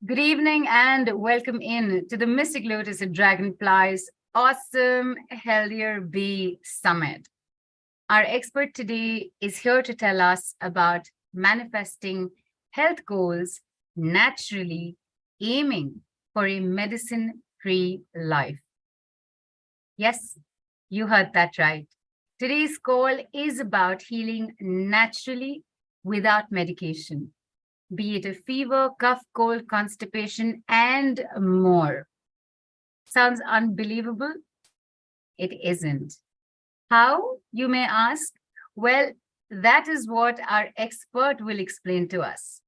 Good evening and welcome in to the Mystic Lotus Dragonflies Awesome Healthier Bee Summit. Our expert today is here to tell us about manifesting health goals naturally, aiming for a medicine-free life. Yes, you heard that right. Today's call is about healing naturally without medication, be it a fever, cough, cold, constipation, and more. Sounds unbelievable? It isn't. How, you may ask? Well, that is what our expert will explain to us.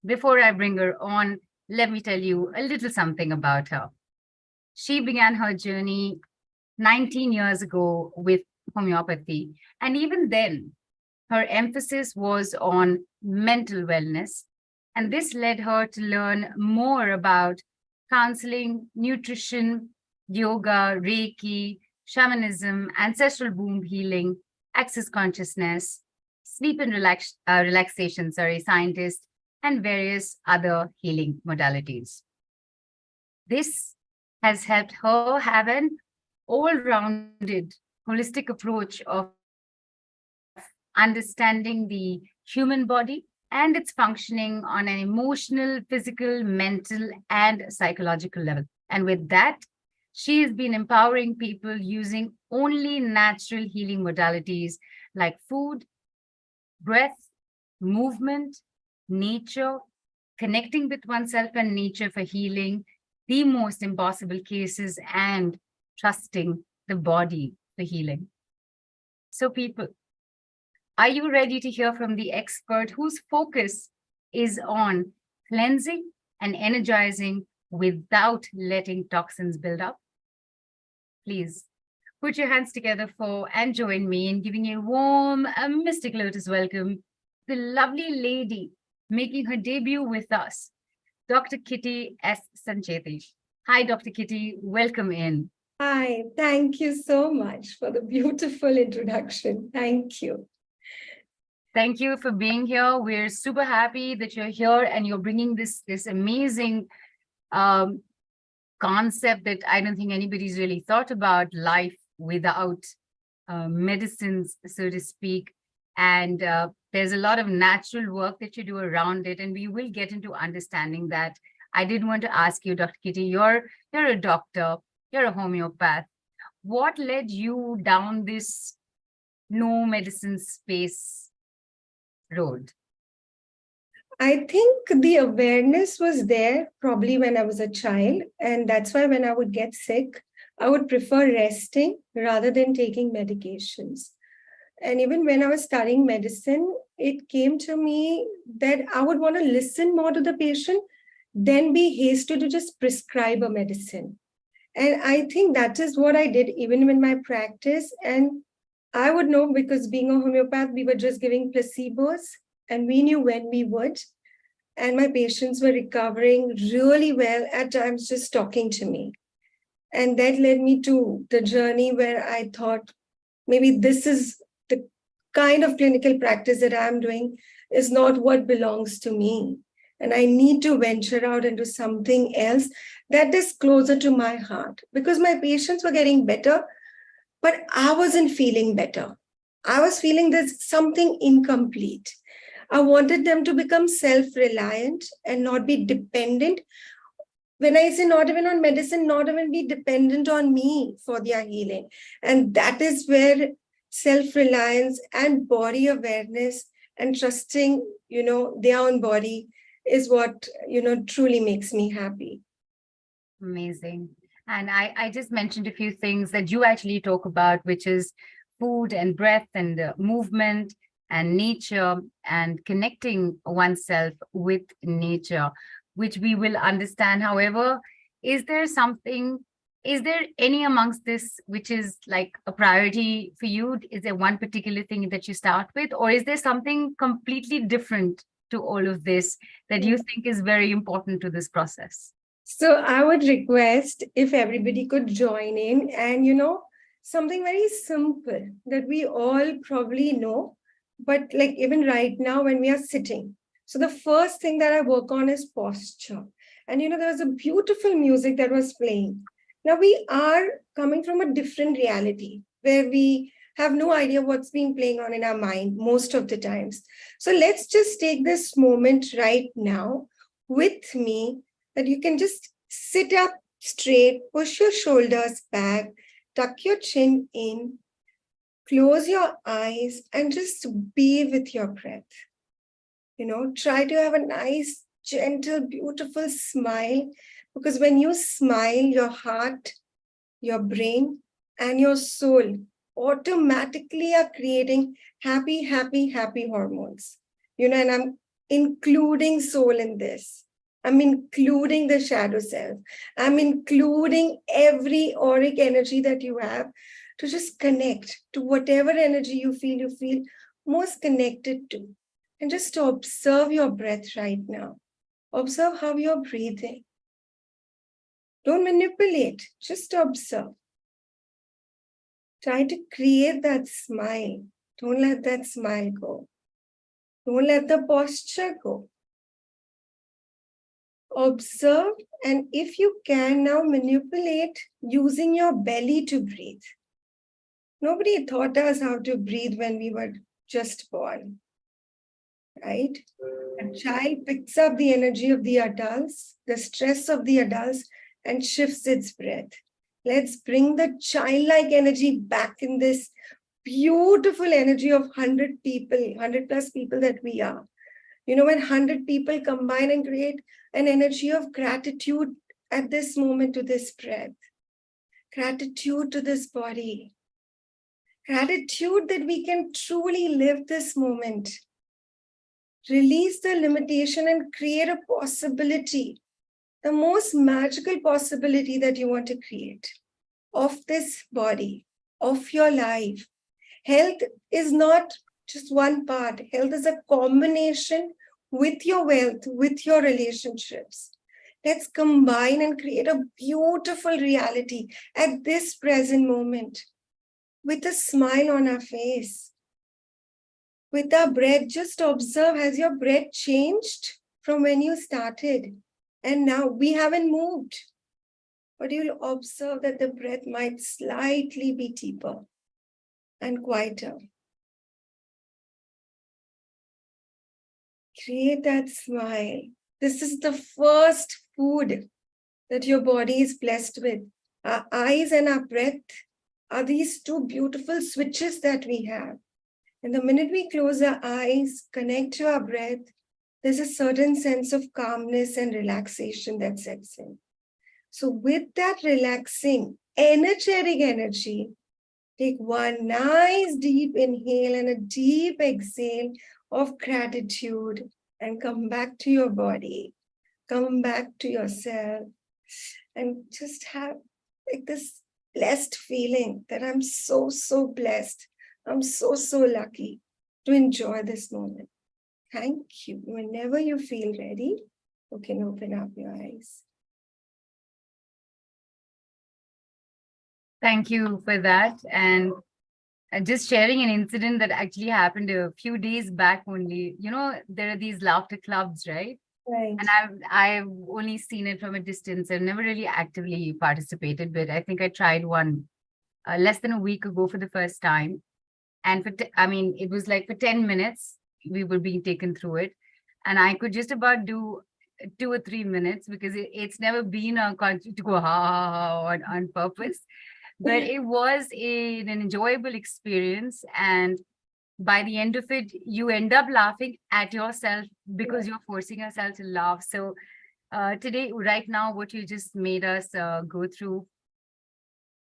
Before I bring her on, let me tell you a little something about her. She began her journey 19 years ago with homeopathy, and even then, her emphasis was on mental wellness. And this led her to learn more about counseling, nutrition, yoga, Reiki, shamanism, ancestral womb healing, access consciousness, sleep and relaxation, scientists, and various other healing modalities. This has helped her have an all-rounded, holistic approach of understanding the human body and its functioning on an emotional, physical, mental, and psychological level. And with that, she has been empowering people using only natural healing modalities like food, breath, movement, nature, connecting with oneself and nature for healing the most impossible cases, and trusting the body for healing. So people, are you ready to hear from the expert whose focus is on cleansing and energizing without letting toxins build up? Please put your hands together for and join me in giving a warm Mystic Lotus welcome, the lovely lady making her debut with us, Dr. Kkity S Sancheti. Hi, Dr. Kkity, welcome in. Hi, thank you so much for the beautiful introduction. Thank you. Thank you for being here. We're super happy that you're here and you're bringing this amazing concept that I don't think anybody's really thought about, life without medicines, so to speak. And there's a lot of natural work that you do around it, and we will get into understanding that. I did want to ask you, Dr. Kkity, you're a doctor, you're a homeopath. What led you down this no medicine space road? I think the awareness was there probably when I was a child. And that's why when I would get sick, I would prefer resting rather than taking medications. And even when I was studying medicine, it came to me that I would want to listen more to the patient than be hasty to just prescribe a medicine. And I think that is what I did even in my practice. And I would know, because being a homeopath, we were just giving placebos and we knew when we would. And my patients were recovering really well, at times just talking to me. And that led me to the journey where I thought maybe this is the kind of clinical practice that I'm doing is not what belongs to me. And I need to venture out into something else that is closer to my heart, because my patients were getting better, but I wasn't feeling better. I was feeling there's something incomplete. I wanted them to become self-reliant and not be dependent. When I say not even on medicine, not even be dependent on me for their healing. And that is where self-reliance and body awareness and trusting, their own body is what, truly makes me happy. Amazing. And I just mentioned a few things that you actually talk about, which is food and breath and movement and nature and connecting oneself with nature, which we will understand. However, is there any amongst this which is like a priority for you? Is there one particular thing that you start with, or is there something completely different to all of this that you think is very important to this process? So I would request if everybody could join in and, something very simple that we all probably know, but like even right now when we are sitting. So the first thing that I work on is posture. And, there was a beautiful music that was playing. Now we are coming from a different reality where we have no idea what's being playing on in our mind most of the times. So let's just take this moment right now with me, that you can just sit up straight, push your shoulders back, tuck your chin in, close your eyes, and just be with your breath. Try to have a nice, gentle, beautiful smile, because when you smile, your heart, your brain, and your soul automatically are creating happy, happy, happy hormones. And I'm including soul in this. I'm including the shadow self. I'm including every auric energy that you have, to just connect to whatever energy you feel most connected to. And just to observe your breath right now. Observe how you're breathing. Don't manipulate, just observe. Try to create that smile. Don't let that smile go. Don't let the posture go. Observe, and if you can now, manipulate using your belly to breathe. Nobody taught us how to breathe when we were just born, right? A child picks up the energy of the adults, the stress of the adults, and shifts its breath. Let's bring the childlike energy back in this beautiful energy of 100 people, 100 plus people that we are. When 100 people combine and create an energy of gratitude at this moment to this breath, gratitude to this body, gratitude that we can truly live this moment. Release the limitation and create a possibility, the most magical possibility that you want to create of this body, of your life. Health is not just one part. Health is a combination with your wealth, with your relationships. Let's combine and create a beautiful reality at this present moment, with a smile on our face. With our breath, just observe, has your breath changed from when you started? And now we haven't moved, but you'll observe that the breath might slightly be deeper and quieter. Create that smile. This is the first food that your body is blessed with. Our eyes and our breath are these two beautiful switches that we have. And the minute we close our eyes, connect to our breath, there's a certain sense of calmness and relaxation that sets in. So with that relaxing, energetic energy, take one nice deep inhale and a deep exhale of gratitude, and come back to your body, come back to yourself, and just have like this blessed feeling that I'm so, so blessed. I'm so, so lucky to enjoy this moment. Thank you. Whenever you feel ready, you can open up your eyes. Thank you for that. And just sharing an incident that actually happened a few days back only. There are these laughter clubs, right? Right. And I've only seen it from a distance. I've never really actively participated, but I think I tried one less than a week ago for the first time. And it was like for 10 minutes, we were being taken through it. And I could just about do 2 or 3 minutes, because it's never been a to go ha ha ha on purpose. But it was an enjoyable experience. And by the end of it, you end up laughing at yourself because you're forcing yourself to laugh. So today, right now, what you just made us go through,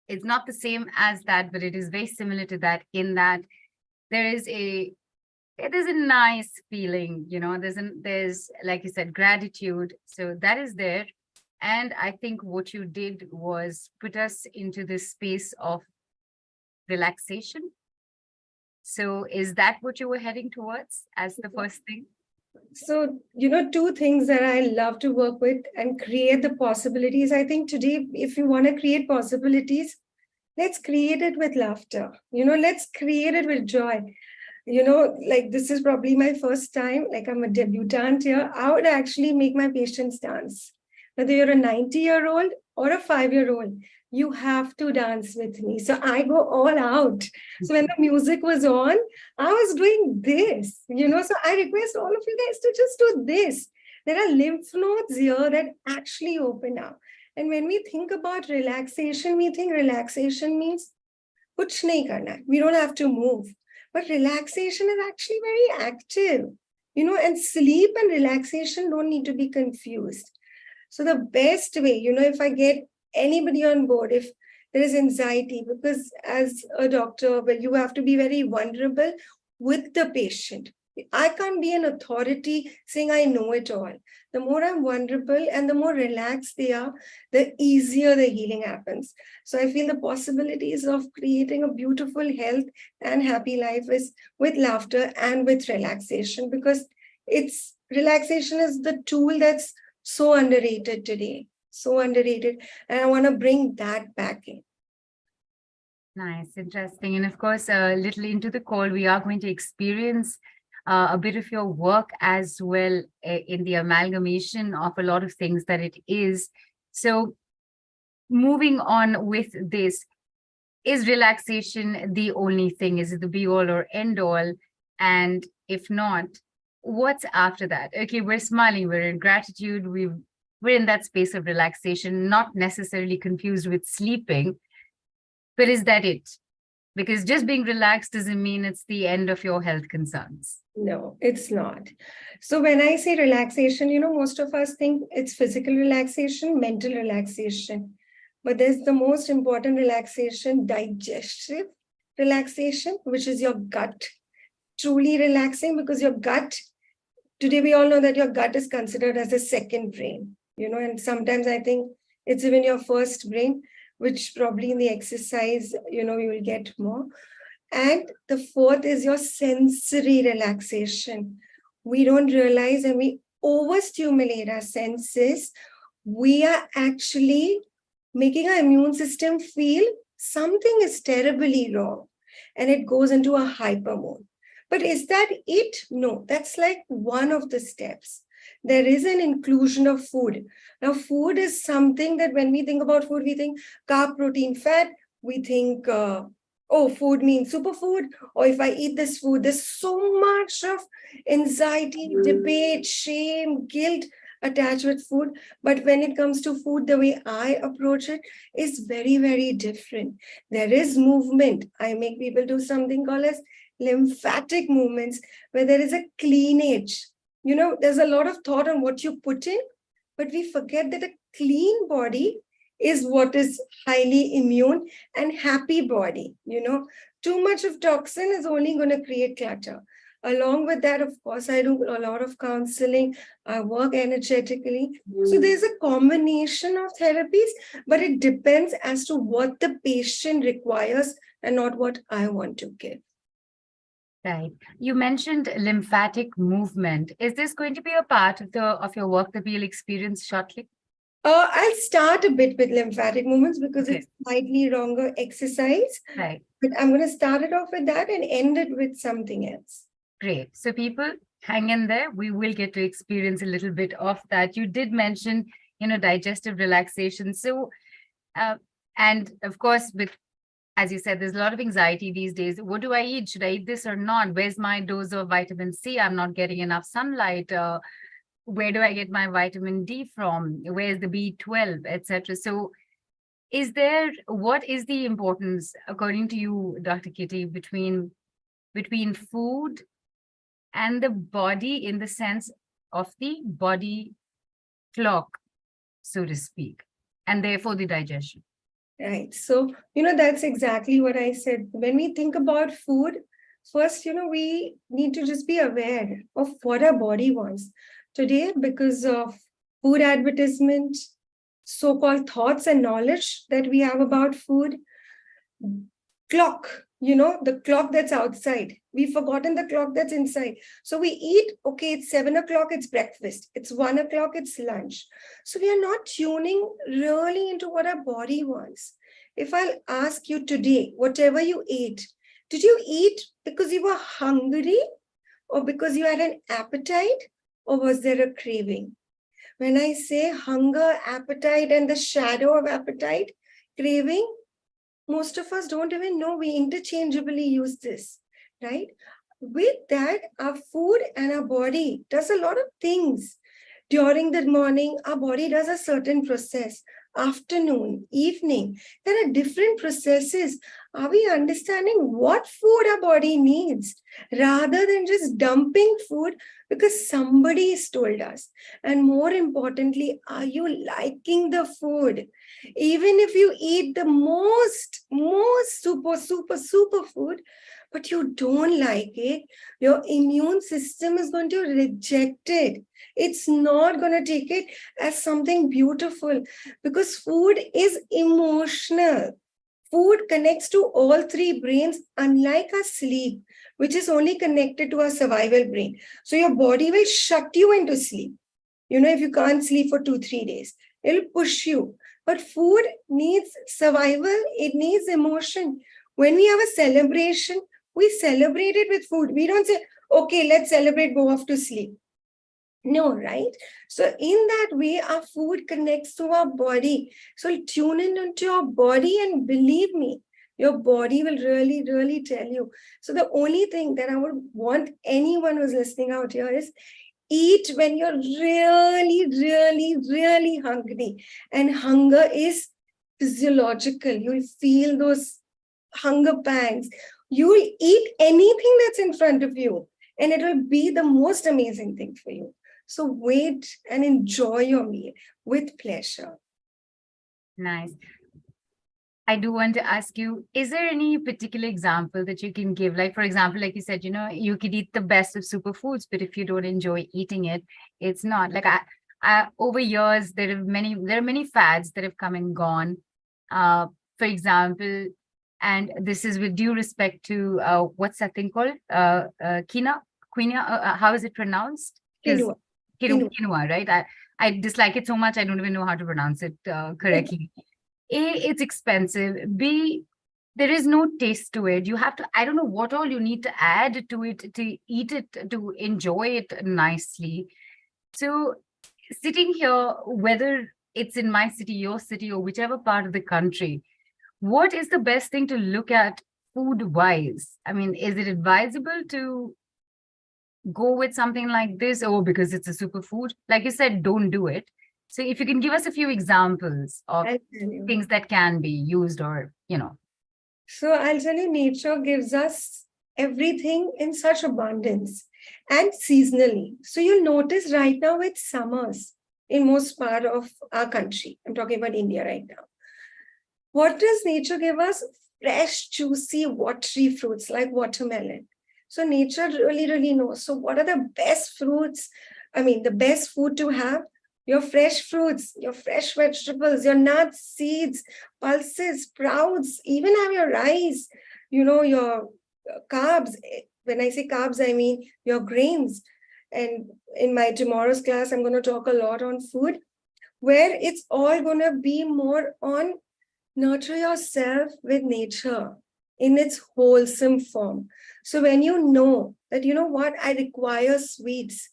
it's not the same as that, but it is very similar to that, in that it is a nice feeling, there's, like you said, gratitude. So that is there. And I think what you did was put us into this space of relaxation. So is that what you were heading towards as the first thing? So, two things that I love to work with and create the possibilities. I think today, if you want to create possibilities, let's create it with laughter. Let's create it with joy. Like this is probably my first time, like I'm a debutante here. I would actually make my patients dance. Whether you're a 90-year-old or a 5-year-old, you have to dance with me. So I go all out. So when the music was on, I was doing this, so I request all of you guys to just do this. There are lymph nodes here that actually open up. And when we think about relaxation, we think relaxation means kuch nahi karna. We don't have to move. But relaxation is actually very active, and sleep and relaxation don't need to be confused. So the best way, if I get anybody on board, if there is anxiety, because as a doctor, well, you have to be very vulnerable with the patient. I can't be an authority saying I know it all. The more I'm vulnerable and the more relaxed they are, the easier the healing happens. So I feel the possibilities of creating a beautiful health and happy life is with laughter and with relaxation, because relaxation is the tool that's so underrated today, so underrated. And I want to bring that back in. Nice, interesting. And of course, a little into the call, we are going to experience a bit of your work as well in the amalgamation of a lot of things that it is. So moving on with this, is relaxation the only thing? Is it the be all or end all? And if not, what's after that? Okay, we're smiling, we're in gratitude, we're in that space of relaxation, not necessarily confused with sleeping, but is that it? Because just being relaxed doesn't mean it's the end of your health concerns. No, it's not. So when I say relaxation, most of us think it's physical relaxation, mental relaxation. But there's the most important relaxation, digestive relaxation, which is your gut. Truly relaxing, because your gut, today we all know that your gut is considered as a second brain, and sometimes I think it's even your first brain, which probably in the exercise, you will get more. And the fourth is your sensory relaxation. We don't realize, and we overstimulate our senses. We are actually making our immune system feel something is terribly wrong, and it goes into a hyper mode. But is that it? No, that's like one of the steps. There is an inclusion of food. Now, food is something that when we think about food, we think carb, protein, fat. We think, food means superfood. Or if I eat this food, there's so much of anxiety, debate, shame, guilt attached with food. But when it comes to food, the way I approach it is very, very different. There is movement. I make people do something called as lymphatic movements, where there is a cleanage. There's a lot of thought on what you put in, but we forget that a clean body is what is highly immune and happy body. Too much of toxin is only going to create clutter. Along with that, of course, I do a lot of counseling. I work energetically. So there's a combination of therapies, but it depends as to what the patient requires and not what I want to give. Right. You mentioned lymphatic movement. Is this going to be a part of your work that we'll experience shortly? I'll start a bit with lymphatic movements because it's slightly longer exercise. Right. But I'm going to start it off with that and end it with something else. Great. So people, hang in there. We will get to experience a little bit of that. You did mention, digestive relaxation. So, and of course, as you said, there's a lot of anxiety these days. What do I eat? Should I eat this or not? Where's my dose of vitamin C? I'm not getting enough sunlight. Where do I get my vitamin D from? Where's the B12, etc.? So what is the importance, according to you, Dr. Kkity, between food and the body, in the sense of the body clock, so to speak, and therefore the digestion? Right. So, that's exactly what I said. When we think about food, first, we need to just be aware of what our body wants. Today, because of food advertisement, so-called thoughts and knowledge that we have about food, clock, the clock that's outside. We've forgotten the clock that's inside. So we eat, okay, it's 7 o'clock, it's breakfast. It's 1 o'clock, it's lunch. So we are not tuning really into what our body wants. If I'll ask you today, whatever you ate, did you eat because you were hungry or because you had an appetite, or was there a craving? When I say hunger, appetite, and the shadow of appetite, craving, most of us don't even know we interchangeably use this, right? With that, our food and our body does a lot of things. During the morning, our body does a certain process. Afternoon, evening, there are different processes. Are we understanding what food our body needs rather than just dumping food because somebody has told us? And more importantly, are you liking the food? Even if you eat the most super food, but you don't like it, your immune system is going to reject it. It's not going to take it as something beautiful, because food is emotional. Food connects to all three brains, unlike our sleep, which is only connected to our survival brain. So your body will shut you into sleep. If you can't sleep for 2-3 days, it'll push you. But food needs survival, it needs emotion. When we have a celebration, we celebrate it with food. We don't say, okay, let's celebrate, go off to sleep. No, right? So in that way, our food connects to our body. So tune in into your body, and believe me, your body will really, really tell you. So the only thing that I would want anyone who's listening out here is eat when you're really, really, really hungry. And hunger is physiological. You'll feel those hunger pangs. You'll eat anything that's in front of you, and it will be the most amazing thing for you. So wait and enjoy your meal with pleasure. Nice. I do want to ask you, is there any particular example that you can give? Like, for example, like you said, you could eat the best of superfoods, but if you don't enjoy eating it, it's not. Like over years, there are many fads that have come and gone. For example, and this is with due respect to what's that thing called? Quinoa. How is it pronounced? Quinoa. Quinoa, right? I dislike it so much, I don't even know how to pronounce it correctly. A, it's expensive. B, there is no taste to it. You have to, I don't know what all you need to add to it to eat it, to enjoy it nicely. So sitting here, whether it's in my city, your city, or whichever part of the country, what is the best thing to look at food-wise? I mean, is it advisable to go with something like this? Or because it's a superfood? Like you said, don't do it. So if you can give us a few examples of things that can be used, or. So I'll tell you, nature gives us everything in such abundance and seasonally. So you'll notice right now it's summers in most part of our country. I'm talking about India right now. What does nature give us? Fresh, juicy, watery fruits like watermelon. So nature really, really knows. So what are the best fruits? I mean, the best food to have? Your fresh fruits, your fresh vegetables, your nuts, seeds, pulses, sprouts, even have your rice, your carbs. When I say carbs, I mean your grains. And in my tomorrow's class, I'm going to talk a lot on food, where it's all going to be more on nurture yourself with nature in its wholesome form. So when you know that, what, I require sweets,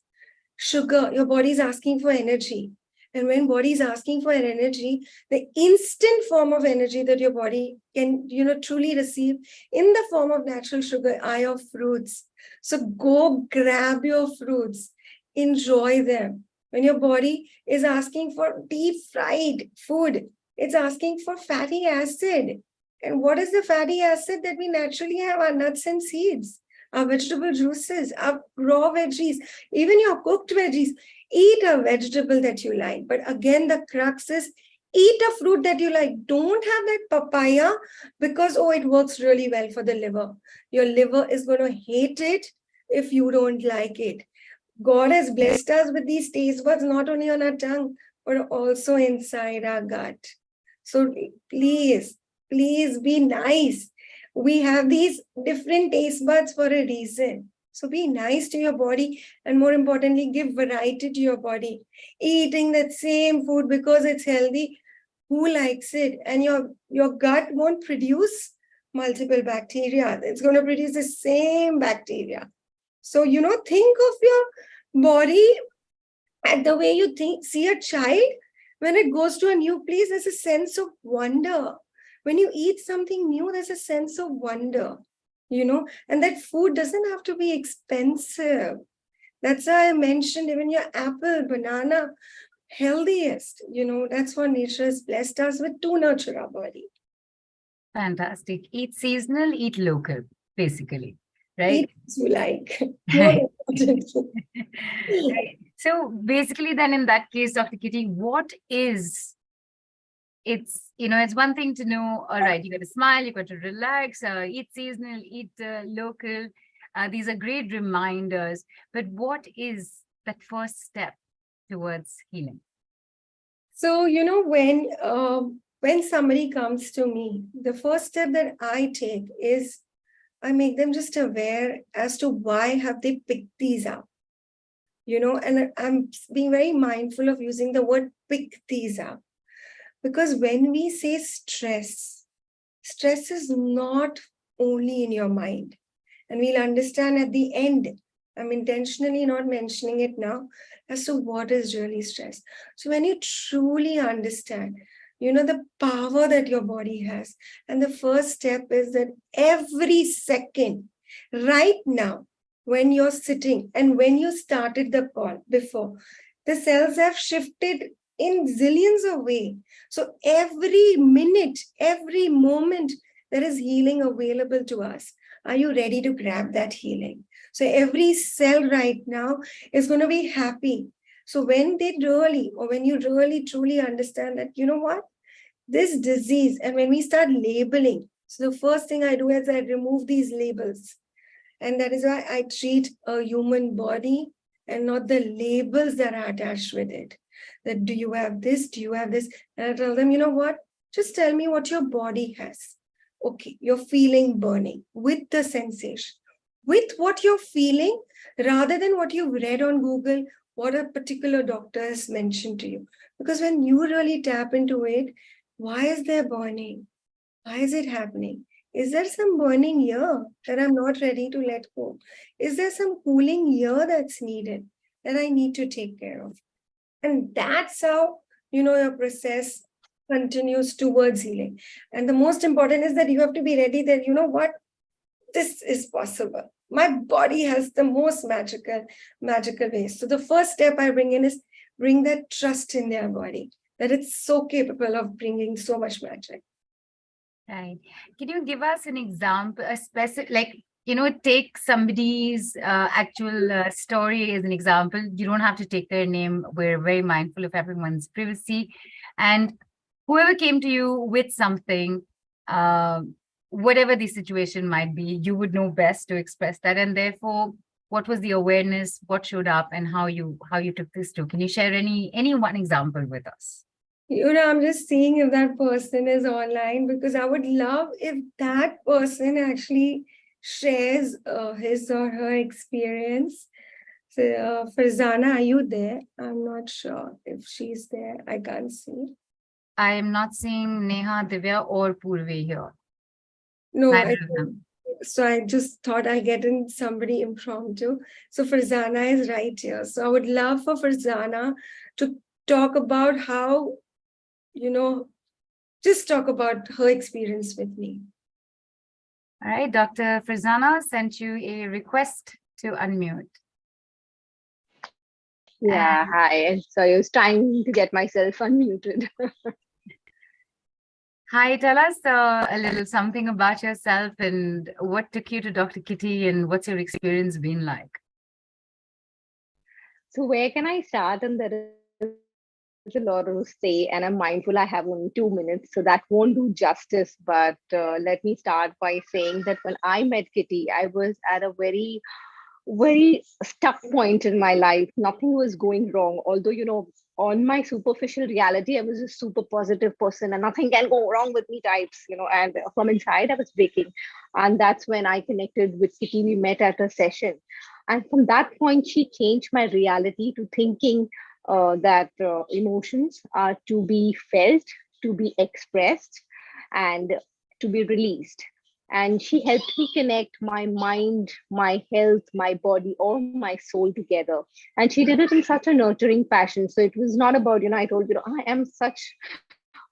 sugar, your body is asking for energy. And when body is asking for energy, the instant form of energy that your body can, truly receive in the form of natural sugar are your fruits. So go grab your fruits, enjoy them. When your body is asking for deep fried food, it's asking for fatty acid. And what is the fatty acid that we naturally have? Our nuts and seeds, our vegetable juices, our raw veggies, even your cooked veggies. Eat a vegetable that you like. But again, the crux is eat a fruit that you like. Don't have that papaya because, it works really well for the liver. Your liver is going to hate it if you don't like it. God has blessed us with these taste buds, not only on our tongue, but also inside our gut. So please be nice. We have these different taste buds for a reason. So be nice to your body, and more importantly, give variety to your body. Eating that same food because it's healthy, who likes it? And your gut won't produce multiple bacteria. It's going to produce the same bacteria. So, think of your body And the way you see a child, when it goes to a new place, there's a sense of wonder. When you eat something new, there's a sense of wonder, and that food doesn't have to be expensive. That's why I mentioned even your apple, banana, healthiest. That's what nature has blessed us with to nurture our body. Fantastic. Eat seasonal, eat local, basically, right? Eat as you like. More importantly. Right. So basically, then in that case, Dr. Kkity, what is it's one thing to know, all right, you got to smile, you got to relax, eat seasonal, eat local. These are great reminders. But what is that first step towards healing? So, when somebody comes to me, the first step that I take is I make them just aware as to why have they picked these up. And I'm being very mindful of using the word pick these up. Because when we say stress is not only in your mind. And we'll understand at the end. I'm intentionally not mentioning it now as to what is really stress. So when you truly understand, the power that your body has, and the first step is that every second, right now, when you're sitting and when you started the call before, the cells have shifted in zillions of ways. So every minute, every moment, there is healing available to us. Are you ready to grab that healing? So every cell right now is going to be happy. So when you really truly understand that, what? This disease, and when we start labeling, so the first thing I do is I remove these labels. And that is why I treat a human body and not the labels that are attached with it. That do you have this? Do you have this? And I tell them, you know what? Just tell me what your body has. Okay, you're feeling burning with the sensation, with what you're feeling, rather than what you've read on Google, what a particular doctor has mentioned to you. Because when you really tap into it, why is there burning? Why is it happening? Is there some burning here that I'm not ready to let go? Is there some cooling here that's needed that I need to take care of? And that's how, your process continues towards healing. And the most important is that you have to be ready that, what? This is possible. My body has the most magical ways. So the first step I bring in is bring that trust in their body, that it's so capable of bringing so much magic. Right. Can you give us an example, a specific, take somebody's actual story as an example. You don't have to take their name. We're very mindful of everyone's privacy. And whoever came to you with something, whatever the situation might be, you would know best to express that. And therefore, what was the awareness, what showed up, and how you took this to? Can you share any one example with us? I'm just seeing if that person is online, because I would love if that person actually shares his or her experience. So, Farzana, are you there? I'm not sure if she's there. I can't see. I am not seeing Neha, Divya, or Purvi here. No, Neither of them. so I just thought I get in somebody impromptu. So Farzana is right here. So I would love for Farzana to talk about how, just talk about her experience with me. All right, Dr. Farzana sent you a request to unmute. Yeah, hi. So I was trying to get myself unmuted. Hi, tell us a little something about yourself and what took you to Dr. Kkity and what's your experience been like? So where can I start? And there is a lot to say, and I'm mindful I have only 2 minutes, so that won't do justice. But let me start by saying that when I met Kitty, I was at a very stuck point in my life. Nothing was going wrong. Although, on my superficial reality, I was a super positive person and nothing can go wrong with me types, and from inside, I was breaking. And that's when I connected with Kitty. We met at a session. And from that point, she changed my reality to thinking that emotions are to be felt, to be expressed, and to be released. And she helped me connect my mind, my health, my body, all my soul together. And she did it in such a nurturing fashion. So it was not about, I told you, I am such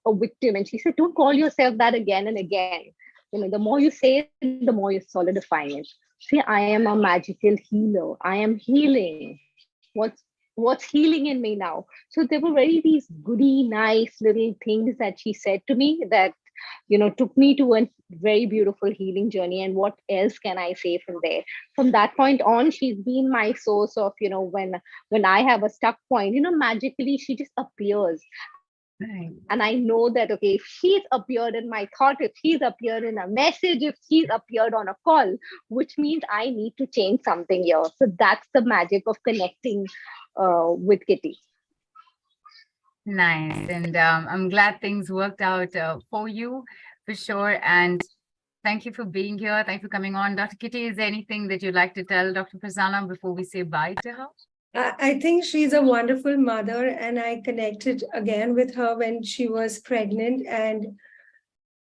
a victim. And she said, don't call yourself that again and again. The more you say it, the more you're solidifying it. See, I am a magical healer. I am healing. What's healing in me now? So there were very these goody, nice little things that she said to me that took me to a very beautiful healing journey. And what else can I say from there? From that point on, she's been my source of, when I have a stuck point, magically she just appears. And I know that, okay, if she's appeared in my thought, if she's appeared in a message, if she's appeared on a call, which means I need to change something here. So that's the magic of connecting with Kitty. Nice. And I'm glad things worked out for you, for sure. And thank you for being here. Thank you for coming on. Dr. Kkity, is there anything that you'd like to tell Dr. Prasanna before we say bye to her? I think she's a wonderful mother, and I connected again with her when she was pregnant, and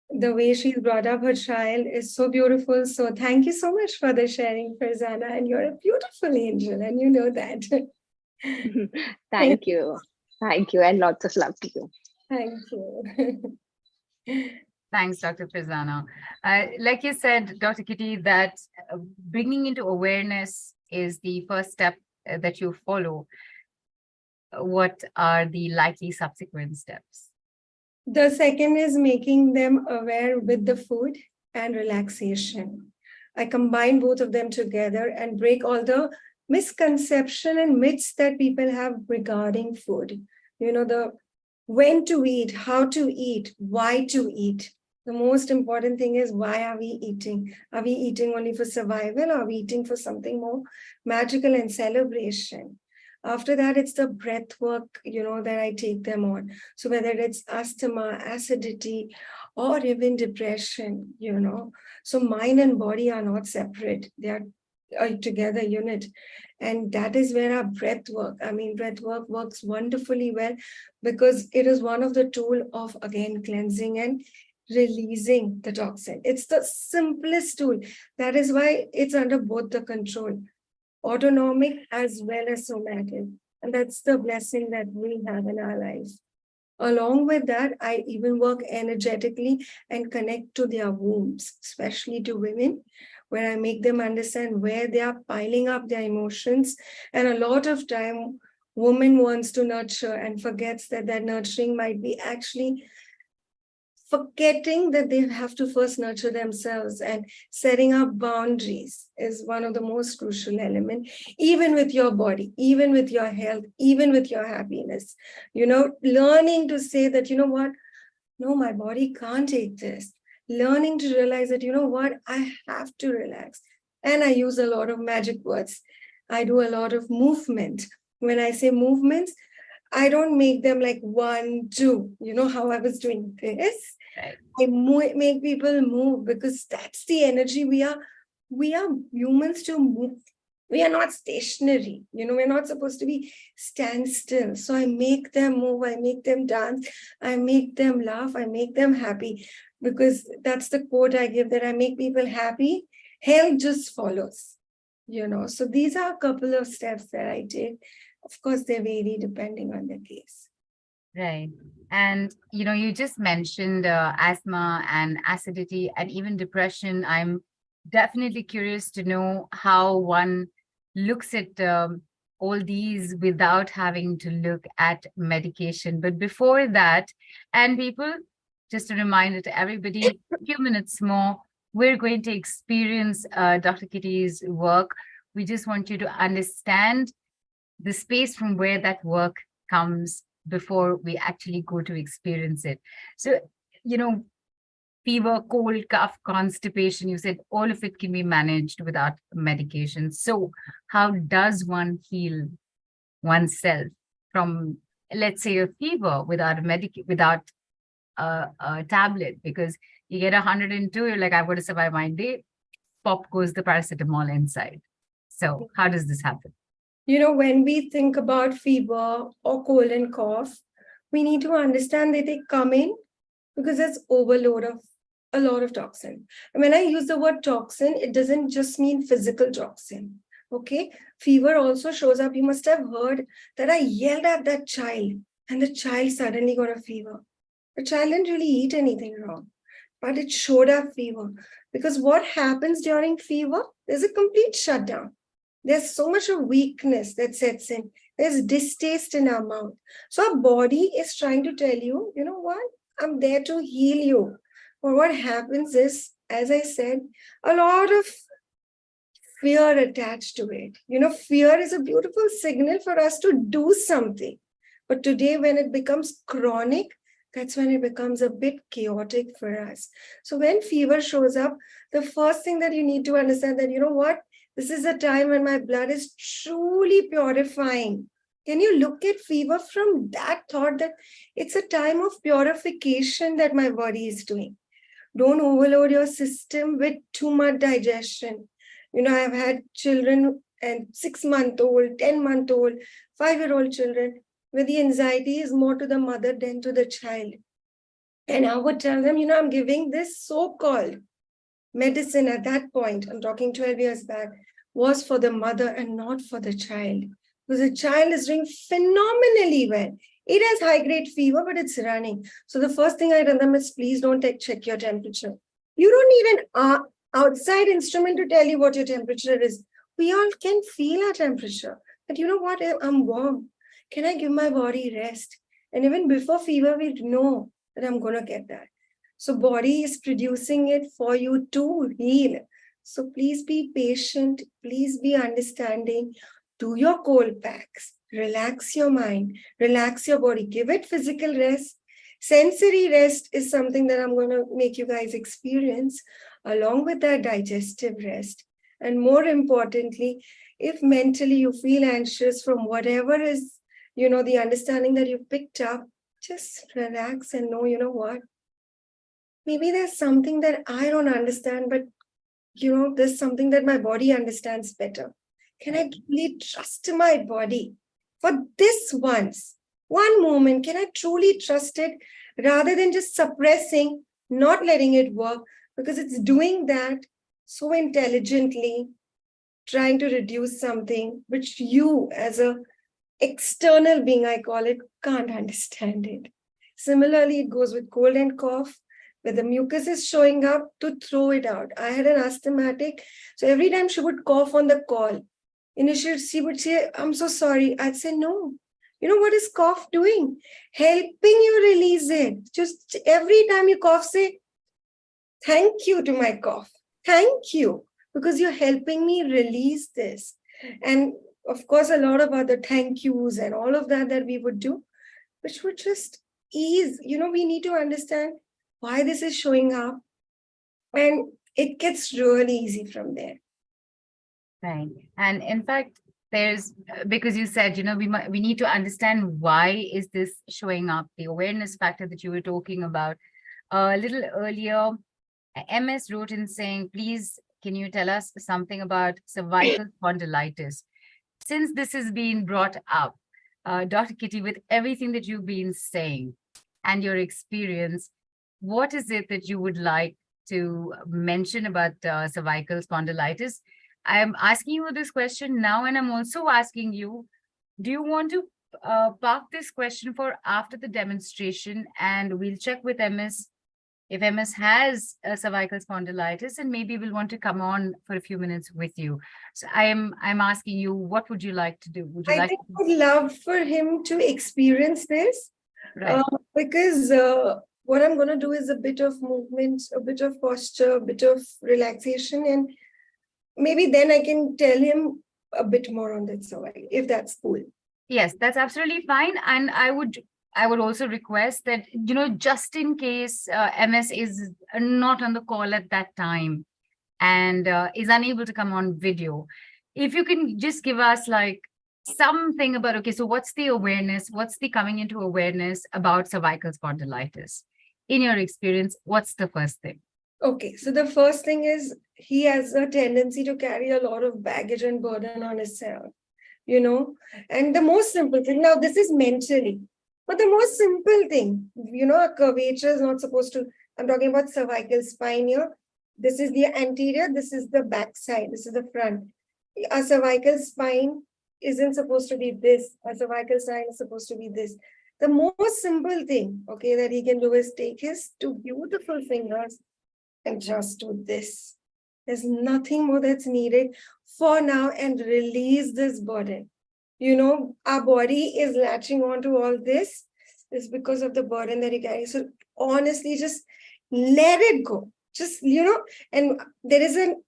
the way she's brought up her child is so beautiful. So thank you so much for the sharing, Farzana, and you're a beautiful angel, and you know that. Thank you. Thank you. And lots of love to you. Thank you. Thanks, Dr. Prasanna. Like you said, Dr. Kkity, that bringing into awareness is the first step that you follow. What are the likely subsequent steps? The second is making them aware with the food and relaxation. I combine both of them together and break all the misconception and myths that people have regarding food. The when to eat, how to eat, why to eat. The most important thing is, why are we eating? Are we eating only for survival? Or are we eating for something more magical and celebration? After that, it's the breath work, that I take them on. So whether it's asthma, acidity, or even depression, So mind and body are not separate. They are a together unit. And that is where our breath work, breath work works wonderfully well, because it is one of the tool of, again, cleansing and releasing the toxin. It's the simplest tool. That is why it's under both the control, autonomic as well as somatic. And that's the blessing that we have in our lives. Along with that, I even work energetically and connect to their wombs, especially to women, where I make them understand where they are piling up their emotions. And a lot of time, woman wants to nurture and forgets that nurturing might be actually forgetting that they have to first nurture themselves, and setting up boundaries is one of the most crucial elements, even with your body, even with your health, even with your happiness. Learning to say that, what, no, my body can't take this. Learning to realize that, what, I have to relax. And I use a lot of magic words. I do a lot of movement. When I say movements, I don't make them like 1, 2, how I was doing this. Right. I make people move, because that's the energy. We are humans to move. We are not stationary. We're not supposed to be stand still. So I make them move. I make them dance. I make them laugh. I make them happy, because that's the quote I give, that I make people happy. Health just follows, So these are a couple of steps that I take. Of course, they vary depending on the case. Right. And, you just mentioned asthma and acidity and even depression. I'm definitely curious to know how one looks at all these without having to look at medication. But before that, and people, just a reminder to everybody, a few minutes more, we're going to experience Dr. Kkity's work. We just want you to understand the space from where that work comes before we actually go to experience it. So, fever, cold, cough, constipation, you said all of it can be managed without medication. So how does one heal oneself from, let's say, a fever without without a tablet? Because you get 102, you're like, I've got to survive my day. Pop goes the paracetamol inside. So how does this happen? When we think about fever or cold and cough, we need to understand that they come in because there's overload of a lot of toxin. And when I use the word toxin, it doesn't just mean physical toxin. Okay. Fever also shows up. You must have heard that I yelled at that child and the child suddenly got a fever. The child didn't really eat anything wrong, but it showed up fever. Because what happens during fever? There's a complete shutdown. There's so much of weakness that sets in. There's distaste in our mouth. So our body is trying to tell you, you know what? I'm there to heal you. But what happens is, as I said, a lot of fear attached to it. Fear is a beautiful signal for us to do something. But today, when it becomes chronic, that's when it becomes a bit chaotic for us. So when fever shows up, the first thing that you need to understand that, you know what? This is a time when my blood is truly purifying. Can you look at fever from that thought that it's a time of purification that my body is doing? Don't overload your system with too much digestion. I've had children and 6-month-old, 10-month-old, 5-year-old children where the anxiety is more to the mother than to the child. And I would tell them, I'm giving this so-called medicine at that point, I'm talking 12 years back, was for the mother and not for the child. Because the child is doing phenomenally well. It has high-grade fever, but it's running. So the first thing I tell them is, please don't check your temperature. You don't need an outside instrument to tell you what your temperature is. We all can feel our temperature. But you know what? I'm warm. Can I give my body rest? And even before fever, we know that I'm going to get that. So body is producing it for you to heal. So please be patient. Please be understanding. Do your cold packs. Relax your mind. Relax your body. Give it physical rest. Sensory rest is something that I'm going to make you guys experience along with that digestive rest. And more importantly, if mentally you feel anxious from whatever is, the understanding that you've picked up, just relax and know, you know what? Maybe there's something that I don't understand, but, there's something that my body understands better. Can I truly trust my body for this one moment? Can I truly trust it rather than just suppressing, not letting it work? Because it's doing that so intelligently, trying to reduce something which you as a external being, I call it, can't understand it. Similarly, it goes with cold and cough, where the mucus is showing up to throw it out. I had an asthmatic, so every time she would cough on the call, initially she would say, I'm so sorry. I'd say, no. You know what is cough doing? Helping you release it. Just every time you cough, say, thank you to my cough. Thank you, because you're helping me release this. And of course, a lot of other thank yous and all of that we would do, which would just ease. We need to understand why this is showing up. And it gets really easy from there. Right. And in fact, because you said, we need to understand why is this showing up, the awareness factor that you were talking about a little earlier. MS wrote in saying, please, can you tell us something about cervical spondylitis? Since this has been brought up, Dr. Kkity, with everything that you've been saying and your experience, what is it that you would like to mention about cervical spondylitis? I'm asking you this question now, and I'm also asking you, do you want to park this question for after the demonstration, and we'll check with MS if MS has cervical spondylitis, and maybe we'll want to come on for a few minutes with you. So I'm asking you, what would you like to do? Would you I think I would love for him to experience this, right. Because what I'm going to do is a bit of movement, a bit of posture, a bit of relaxation, and maybe then I can tell him a bit more on that survival, if that's cool. Yes, that's absolutely fine. And I would also request that, just in case MS is not on the call at that time and is unable to come on video, if you can just give us like something about, okay, so what's the awareness, what's the coming into awareness about cervical spondylitis? In your experience, what's the first thing? Okay, so the first thing is he has a tendency to carry a lot of baggage and burden on himself, and the most simple thing, now this is mentally, but the most simple thing, a curvature is not supposed to I'm talking about cervical spine here. This is the anterior, this is the back side, this is the front. A cervical spine isn't supposed to be this. A cervical spine is supposed to be this. The most simple thing, okay, that he can do is take his two beautiful fingers and just do this. There's nothing more that's needed for now, and release this burden. You know, our body is latching on to all this is because of the burden that he carries. So honestly, just let it go. Just, and there is an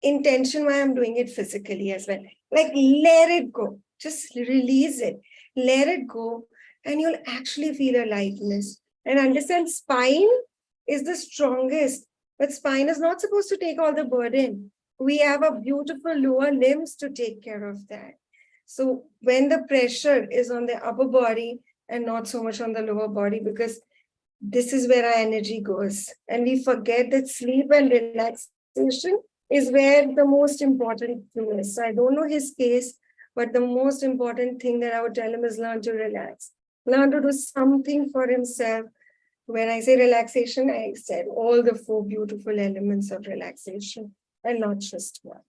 intention why I'm doing it physically as well. Like, let it go. Just release it. Let it go. And you'll actually feel a lightness. And understand, spine is the strongest. But spine is not supposed to take all the burden. We have a beautiful lower limbs to take care of that. So when the pressure is on the upper body and not so much on the lower body, because this is where our energy goes. And we forget that sleep and relaxation is where the most important thing is. So I don't know his case, but the most important thing that I would tell him is learn to relax. Learn to do something for himself. When I say relaxation, I said all the 4 beautiful elements of relaxation and not just one.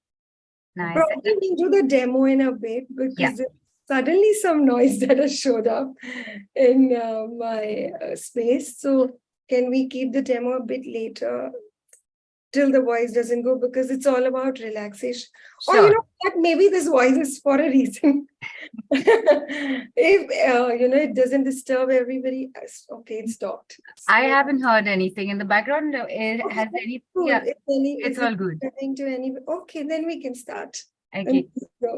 Nice. Probably we'll do the demo in a bit because there's suddenly some noise that has showed up in my space. So can we keep the demo a bit later till the voice doesn't go, because it's all about relaxation. Sure. Or you know what, maybe this voice is for a reason. If it doesn't disturb everybody, okay, it stopped. I haven't heard anything in the background. Has any? Cool. Yeah, It's all good. Okay, then we can start. Okay.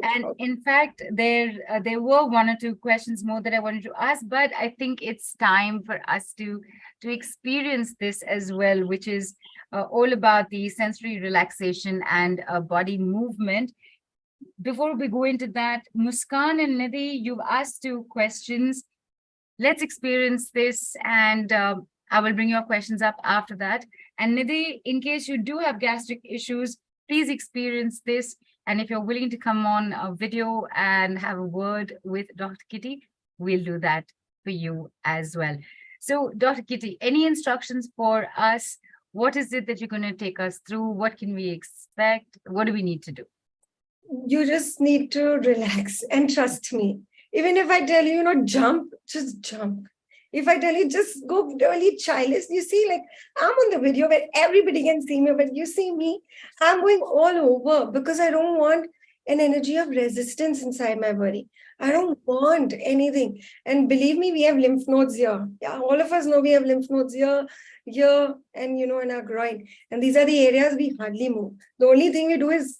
And in fact, there were 1 or 2 questions more that I wanted to ask, but I think it's time for us to experience this as well, which is all about the sensory relaxation and body movement. Before we go into that, Muskan and Nidhi, you've asked 2 questions. Let's experience this, and I will bring your questions up after that. And Nidhi, in case you do have gastric issues, please experience this. And if you're willing to come on a video and have a word with Dr. Kkity, we'll do that for you as well. So, Dr. Kkity, any instructions for us? What is it that you're going to take us through? What can we expect? What do we need to do? You just need to relax and trust me. Even if I tell you, jump, just jump. If I tell you, just go really childish, you see, like I'm on the video where everybody can see me, but you see me, I'm going all over because I don't want an energy of resistance inside my body. I don't want anything. And believe me, we have lymph nodes here. Yeah, all of us know we have lymph nodes here, and, in our groin. And these are the areas we hardly move. The only thing we do is,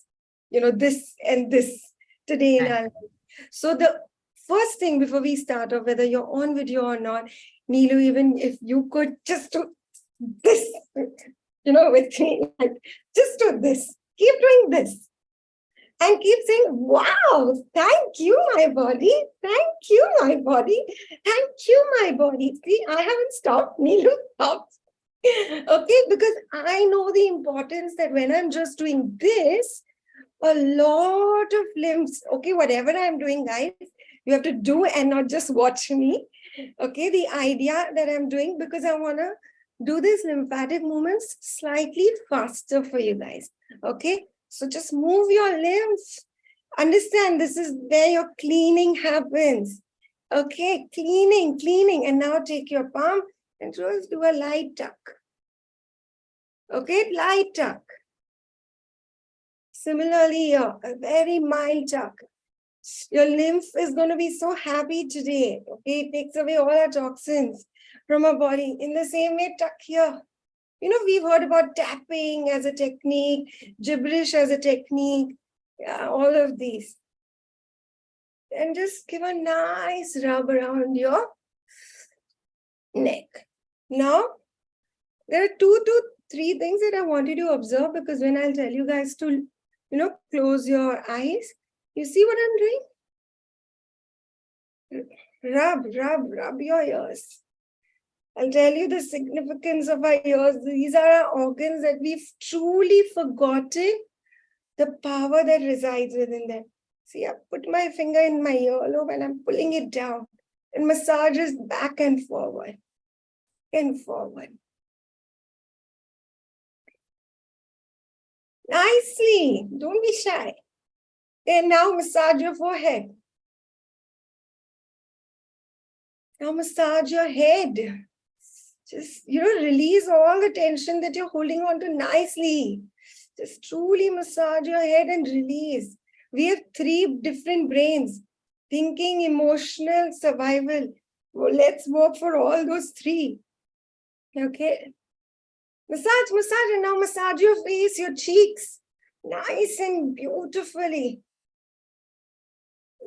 this and this today in our life. So the first thing before we start off, whether you're on video or not, Neelu, even if you could just do this, with me, like, just do this. Keep doing this. And keep saying, wow, thank you, my body. Thank you, my body. Thank you, my body. See, I haven't stopped. Neelu stopped. Okay, because I know the importance that when I'm just doing this, a lot of limbs, okay, whatever I'm doing, guys, you have to do and not just watch me. Okay, the idea that I'm doing, because I want to do these lymphatic movements slightly faster for you guys. Okay, so just move your limbs. Understand, this is where your cleaning happens. Okay, cleaning. And now take your palm and just do a light tuck. Okay, light tuck. Similarly here, a very mild tuck. Your lymph is going to be so happy today. Okay, it takes away all our toxins from our body. In the same way, tuck here. We've heard about tapping as a technique, gibberish as a technique, all of these. And just give a nice rub around your neck. Now, there are 2 to 3 things that I want you to observe, because when I'll tell you guys to, close your eyes, you see what I'm doing? Rub your ears. I'll tell you the significance of our ears. These are our organs that we've truly forgotten the power that resides within them. See, I put my finger in my earlobe and I'm pulling it down and massages back and forward. Nicely. Don't be shy. And now massage your forehead. Now massage your head. Just, release all the tension that you're holding on to nicely. Just truly massage your head and release. We have 3 different brains: thinking, emotional, survival. Well, let's work for all those 3. Okay. Massage, and now massage your face, your cheeks. Nice and beautifully.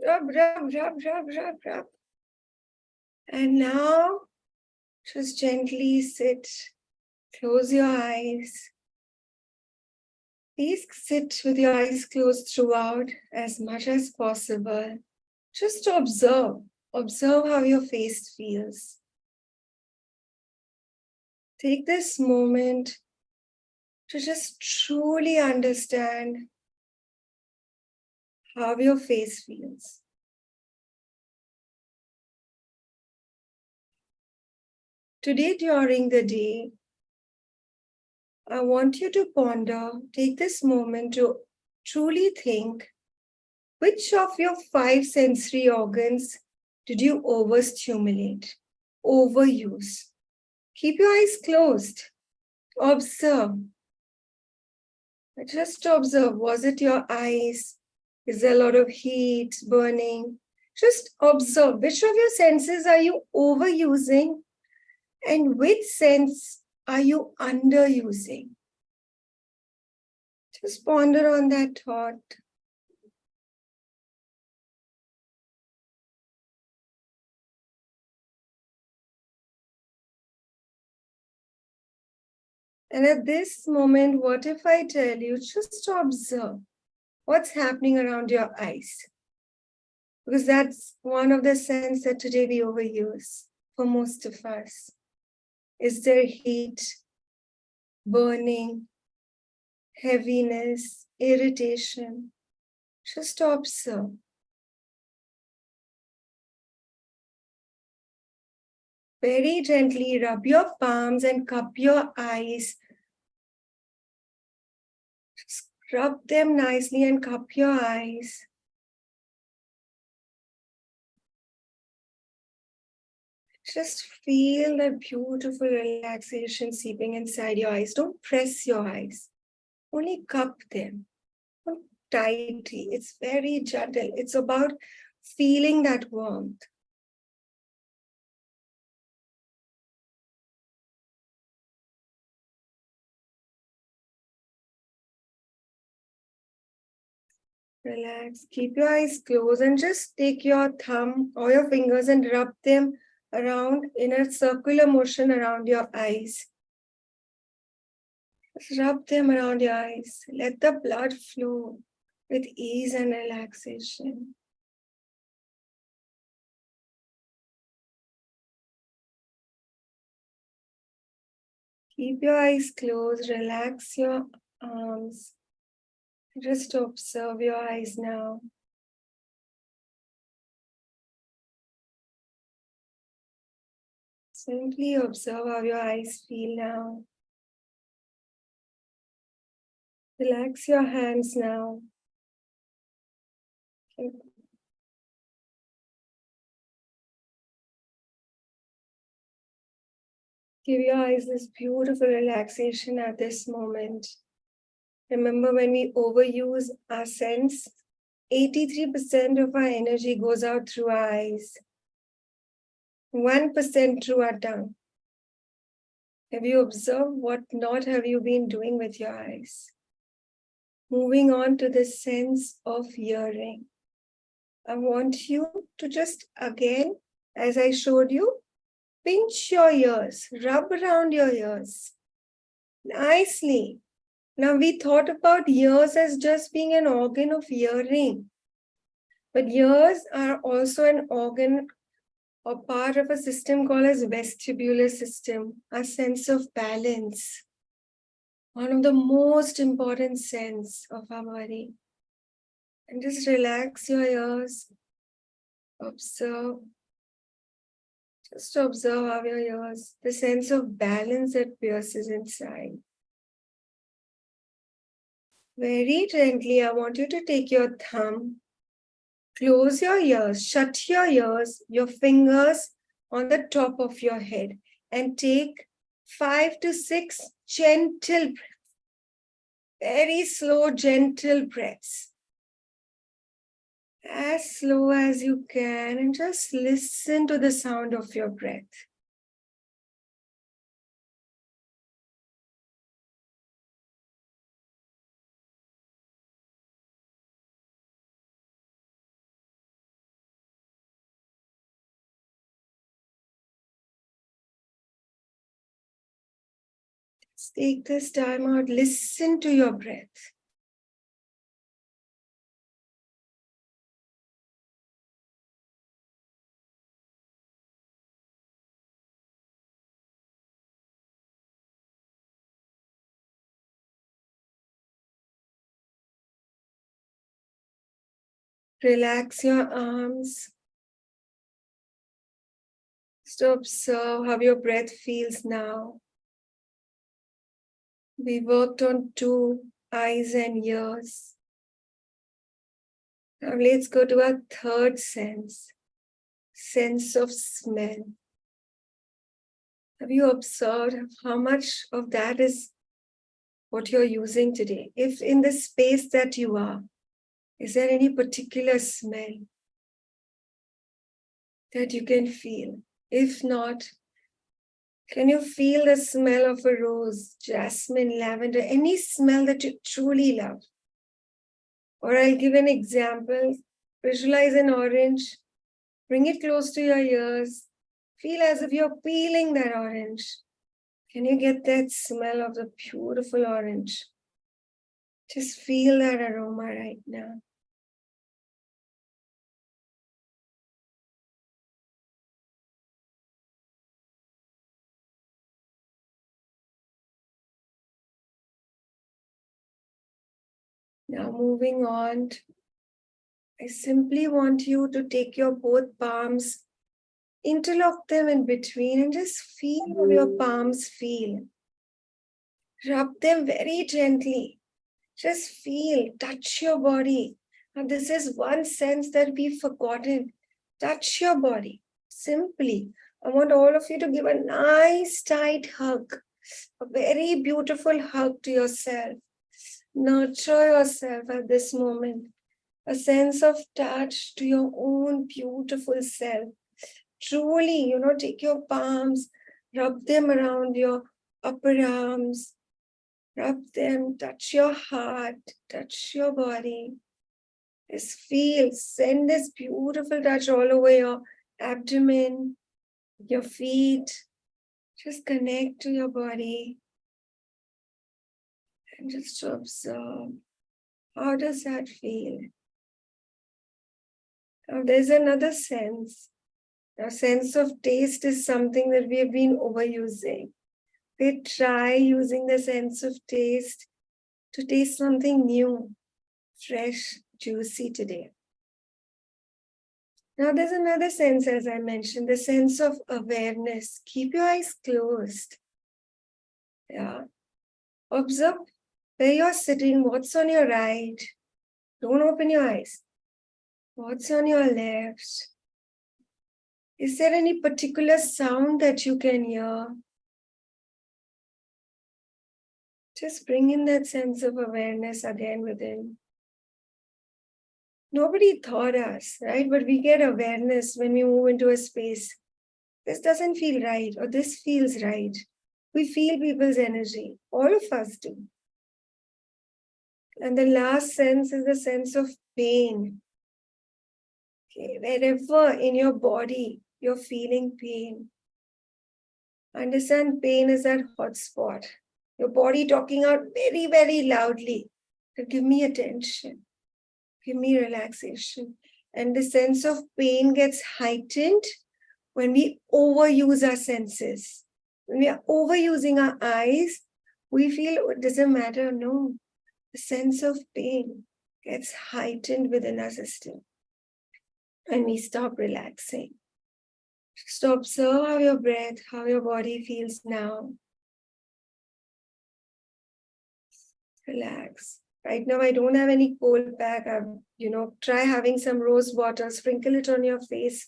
Rub, rub, rub, rub, rub, rub. And now, just gently sit. Close your eyes. Please sit with your eyes closed throughout as much as possible. Just to observe. Observe how your face feels. Take this moment to just truly understand how your face feels. Today, during the day, I want you to ponder, take this moment to truly think, which of your 5 sensory organs did you overstimulate, overuse? Keep your eyes closed. Observe. Just observe. Was it your eyes? Is there a lot of heat, burning? Just observe. Which of your senses are you overusing? And which sense are you underusing? Just ponder on that thought. And at this moment, what if I tell you just to observe what's happening around your eyes? Because that's one of the senses that today we overuse for most of us. Is there heat, burning, heaviness, irritation? Just observe. Very gently rub your palms and cup your eyes. Just rub them nicely and cup your eyes. Just feel that beautiful relaxation seeping inside your eyes. Don't press your eyes. Only cup them. Don't tightly. It's very gentle. It's about feeling that warmth. Relax. Keep your eyes closed and just take your thumb or your fingers and rub them around in a circular motion around your eyes. Just rub them around your eyes. Let the blood flow with ease and relaxation. Keep your eyes closed. Relax your arms. Just observe your eyes now. Simply observe how your eyes feel now. Relax your hands now. Okay. Give your eyes this beautiful relaxation at this moment. Remember, when we overuse our sense, 83% of our energy goes out through our eyes, 1% through our tongue. Have you observed what not have you been doing with your eyes? Moving on to the sense of hearing. I want you to just again, as I showed you, pinch your ears, rub around your ears nicely. Now, we thought about ears as just being an organ of hearing, but ears are also an organ or part of a system called as vestibular system, a sense of balance, one of the most important sense of our body. And just relax your ears, observe. Just observe how your ears, the sense of balance that pierces inside. Very gently, I want you to take your thumb, close your ears, shut your ears, your fingers on the top of your head, and take 5 to 6 gentle breaths, very slow, gentle breaths. As slow as you can, and just listen to the sound of your breath. Just take this time out, listen to your breath. Relax your arms. Just observe how your breath feels now. We worked on 2 eyes and ears. Now let's go to our third sense, sense of smell. Have you observed how much of that is what you're using today? If in the space that you are, is there any particular smell that you can feel? If not, can you feel the smell of a rose, jasmine, lavender, any smell that you truly love? Or I'll give an example. Visualize an orange, bring it close to your ears, feel as if you're peeling that orange. Can you get that smell of the beautiful orange? Just feel that aroma right now. Now moving on, I simply want you to take your both palms, interlock them in between and just feel how your palms feel. Rub them very gently. Just feel, touch your body. And this is one sense that we've forgotten. Touch your body. Simply, I want all of you to give a nice tight hug, a very beautiful hug to yourself. Nurture yourself at this moment. A sense of touch to your own beautiful self. Truly, take your palms, rub them around your upper arms, rub them, touch your heart, touch your body. Just feel, send this beautiful touch all over your abdomen, your feet. Just connect to your body and just observe. How does that feel? Now, there's another sense. Now, sense of taste is something that we have been overusing. We try using the sense of taste to taste something new, fresh, juicy today. Now, there's another sense, as I mentioned, the sense of awareness. Keep your eyes closed. Yeah. Observe where you're sitting, what's on your right. Don't open your eyes. What's on your left? Is there any particular sound that you can hear? Just bring in that sense of awareness again within. Nobody taught us, right? But we get awareness when we move into a space. This doesn't feel right, or this feels right. We feel people's energy. All of us do. And the last sense is the sense of pain. Okay, wherever in your body you're feeling pain, understand pain is that hot spot. Your body talking out very, very loudly to give me attention, give me relaxation. And the sense of pain gets heightened when we overuse our senses. When we are overusing our eyes, we feel it doesn't matter. No, the sense of pain gets heightened within our system. And we stop relaxing. Just observe how your breath, how your body feels now. Relax. Right now, I don't have any cold pack. Try having some rose water, sprinkle it on your face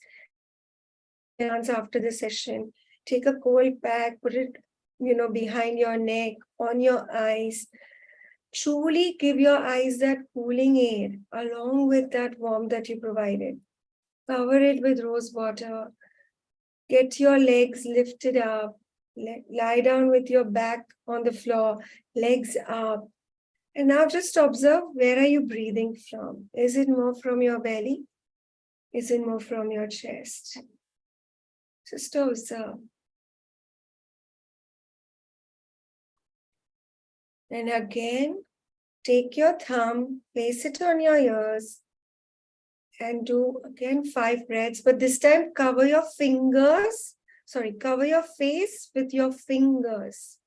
after the session. Take a cold pack, put it, behind your neck, on your eyes. Truly give your eyes that cooling air along with that warmth that you provided. Cover it with rose water. Get your legs lifted up. Lie down with your back on the floor, legs up. And now just observe, where are you breathing from? Is it more from your belly? Is it more from your chest? Just observe. And again, take your thumb, place it on your ears, and do again 5 breaths. But this time, cover your face with your fingers.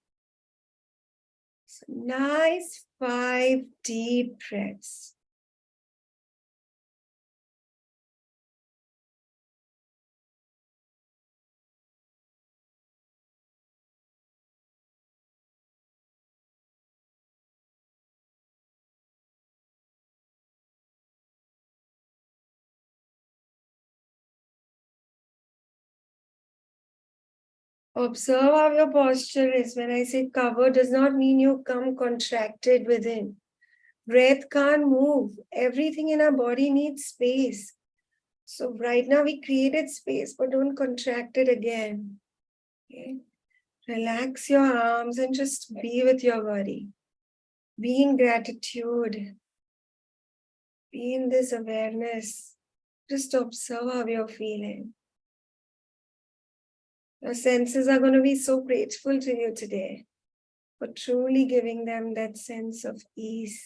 So nice 5 deep breaths. Observe how your posture is. When I say cover, does not mean you come contracted within. Breath can't move. Everything in our body needs space. So right now we created space, but don't contract it again. Okay? Relax your arms and just be with your body. Be in gratitude. Be in this awareness. Just observe how you're feeling. Your senses are going to be so grateful to you today for truly giving them that sense of ease,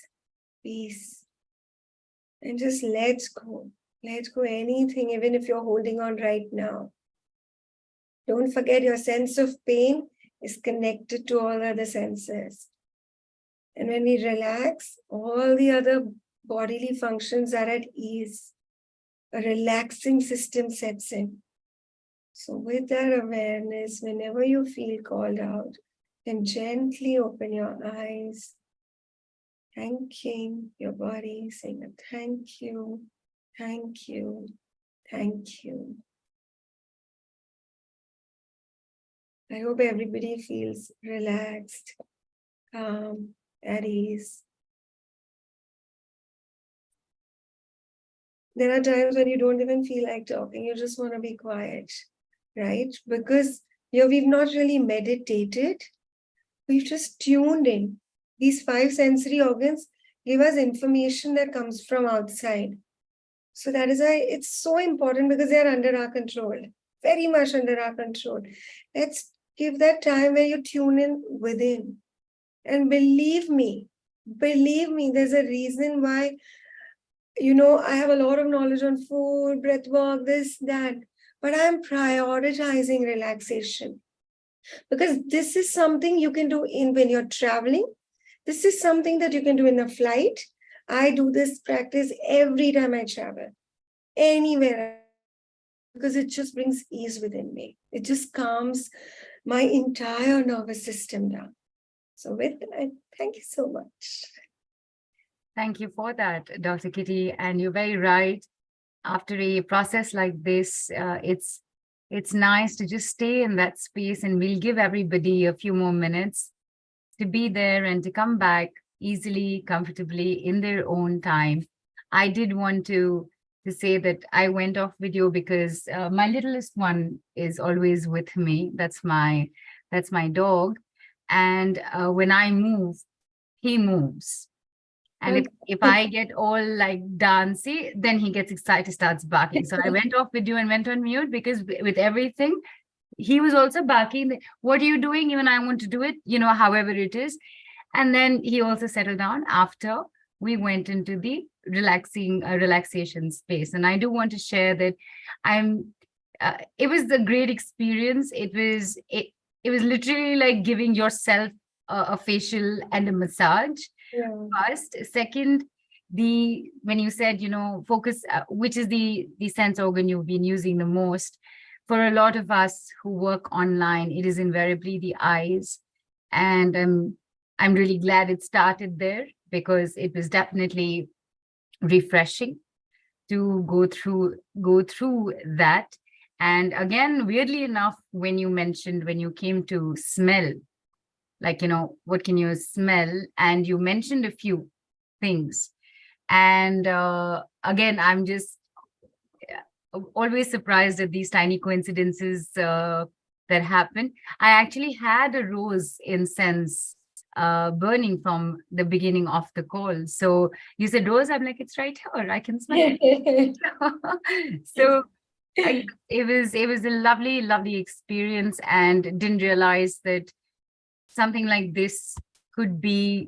peace. And just let go. Let go anything, even if you're holding on right now. Don't forget, your sense of pain is connected to all other senses. And when we relax, all the other bodily functions are at ease. A relaxing system sets in. So with that awareness, whenever you feel called out, then gently open your eyes, thanking your body, saying a thank you, thank you, thank you. I hope everybody feels relaxed, calm, at ease. There are times when you don't even feel like talking, you just want to be quiet, right? Because we've not really meditated, we've just tuned in. These 5 sensory organs give us information that comes from outside. So that is why it's so important, because they are under our control, very much under our control. Let's give that time where you tune in within. And believe me, there's a reason why, I have a lot of knowledge on food, breath work, this, that, but I'm prioritizing relaxation. Because this is something you can do when you're traveling. This is something that you can do in a flight. I do this practice every time I travel, anywhere, because it just brings ease within me. It just calms my entire nervous system down. So with that, thank you so much. Thank you for that, Dr. Kkity. And you're very right. After a process like this, it's nice to just stay in that space, and we'll give everybody a few more minutes to be there and to come back easily, comfortably in their own time. I did want to say that I went off video because my littlest one is always with me. That's my dog. And when I move, he moves. And if I get all like dancey, then he gets excited, starts barking. So I went off video and went on mute, because with everything, he was also barking. What are you doing? Even I want to do it, however it is. And then he also settled down after we went into the relaxation space. And I do want to share that it was a great experience. It was literally like giving yourself a facial and a massage. Yeah. First. Second, when you said, focus, which is the sense organ you've been using the most. For a lot of us who work online, it is invariably the eyes. And I'm really glad it started there, because it was definitely refreshing to go through that. And again, weirdly enough, when you came to smell, like, what can you smell? And you mentioned a few things. And again, I'm just always surprised at these tiny coincidences that happen. I actually had a rose incense burning from the beginning of the call. So you said rose, I'm like, it's right here, I can smell it. So it was a lovely experience, and didn't realize that something like this could be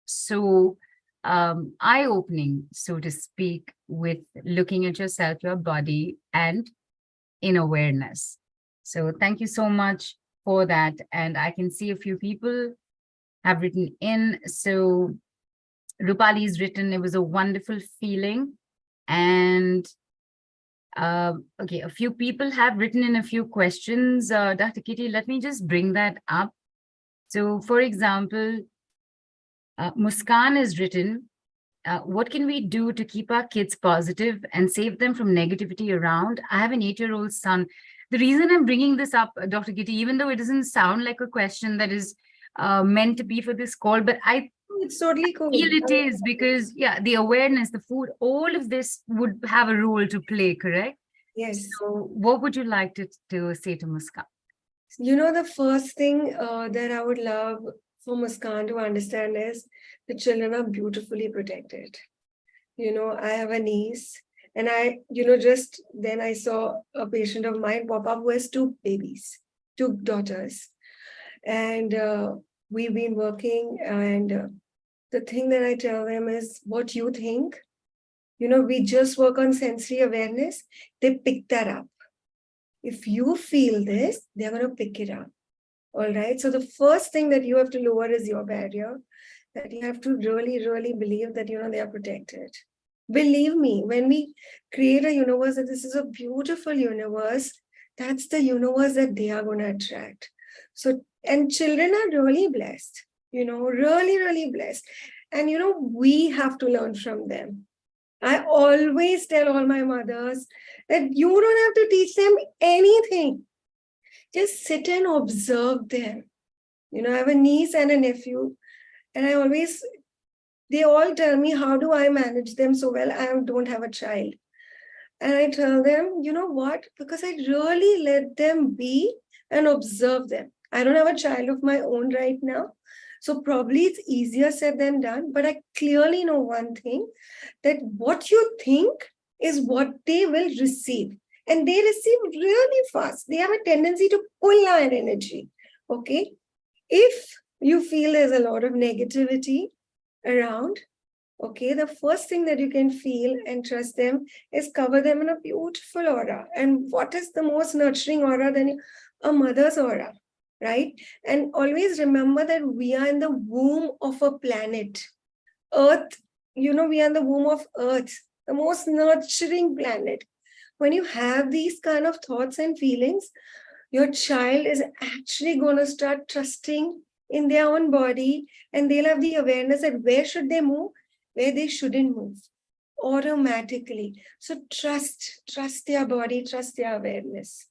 so eye-opening, so to speak, with looking at yourself, your body, and in awareness. So thank you so much for that. And I can see a few people have written in. So Rupali's written, it was a wonderful feeling. And okay, a few people have written in a few questions. Dr. Kkity, let me just bring that up. So for example, Muskan has written, what can we do to keep our kids positive and save them from negativity around? I have an 8-year-old son. The reason I'm bringing this up, Dr. Kkity, even though it doesn't sound like a question that is meant to be for this call, but I It's totally cool. feel it is, because the awareness, the food, all of this would have a role to play, correct? Yes. So what would you like to say to Muskan? The first thing that I would love for Muskan to understand is the children are beautifully protected. I have a niece, and just then I saw a patient of mine pop up who has 2 babies, 2 daughters. And we've been working, and the thing that I tell them is, what you think, we just work on sensory awareness. They pick that up. If you feel this, they're going to pick it up. All right. So the first thing that you have to lower is your barrier, that you have to really, really believe that, they are protected. Believe me, when we create a universe, that this is a beautiful universe, that's the universe that they are going to attract. So, and children are really blessed, really, really blessed. And, we have to learn from them. I always tell all my mothers that you don't have to teach them anything. Just sit and observe them. I have a niece and a nephew, and they all tell me, how do I manage them so well? I don't have a child. And I tell them, you know what? Because I really let them be and observe them. I don't have a child of my own right now. So probably it's easier said than done. But I clearly know one thing, that what you think is what they will receive. And they receive really fast. They have a tendency to pull our energy. Okay. If you feel there's a lot of negativity around, okay, the first thing that you can feel and trust them is cover them in a beautiful aura. And what is the most nurturing aura than a mother's aura, right? And always remember that we are in the womb of a planet. Earth, we are in the womb of Earth, the most nurturing planet. When you have these kind of thoughts and feelings, your child is actually going to start trusting in their own body, and they'll have the awareness that where should they move, where they shouldn't move automatically. So trust their body, trust their awareness.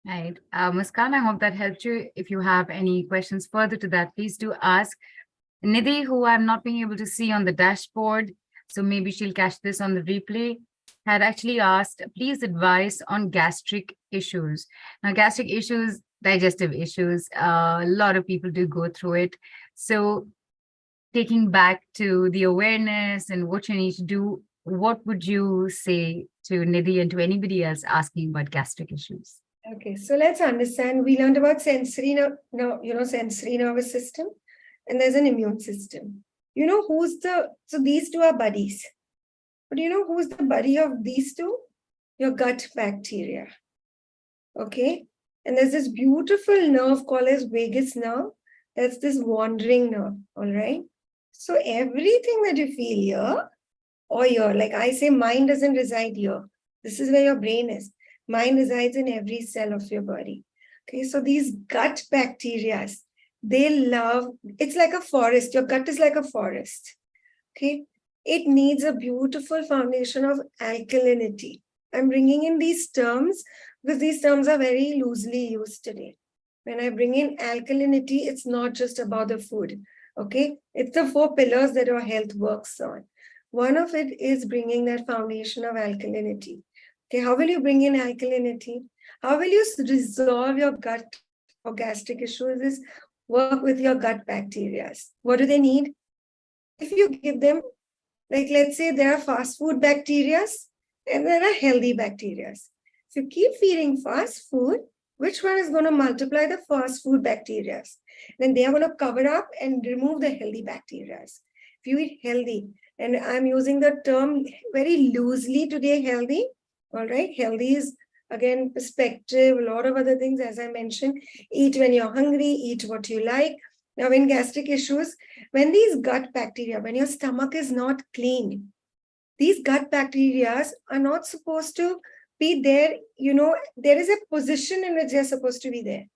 Right. Muskan, I hope that helped you. If you have any questions further to that, please do ask. Nidhi, who I'm not being able to see on the dashboard, so maybe she'll catch this on the replay, had actually asked, please advise on gastric issues. Now, gastric issues, digestive issues, a lot of people do go through it. So taking back to the awareness and what you need to do, what would you say to Nidhi and to anybody else asking about gastric issues? Okay, so let's understand. We learned about sensory nervous system, and there's an immune system. So these two are buddies. But who's the buddy of these two? Your gut bacteria. Okay? And there's this beautiful nerve called as vagus nerve. That's this wandering nerve. All right? So everything that you feel here or here, like I say, mind doesn't reside here. This is where your brain is. Mind resides in every cell of your body. Okay? So these gut bacteria, They love, it's like a forest. Your gut is like a forest. Okay. It needs a beautiful foundation of alkalinity. I'm bringing in these terms because these terms are very loosely used today. When I bring in alkalinity, it's not just about the food. Okay. It's the 4 pillars that our health works on. One of it is bringing that foundation of alkalinity. Okay. How will you bring in alkalinity? How will you resolve your gut or gastric issues? Is work with your gut bacteria. What do they need? If you give them, like let's say there are fast food bacteria and there are healthy bacteria. If you keep feeding fast food, which one is going to multiply the fast food bacteria? Then they are going to cover up and remove the healthy bacteria. If you eat healthy, and I'm using the term very loosely today, healthy, all right? Healthy is, again, perspective, a lot of other things, as I mentioned. Eat when you're hungry, eat what you like. Now, in gastric issues, when these gut bacteria, when your stomach is not clean, these gut bacteria are not supposed to be there. There is a position in which they're supposed to be there.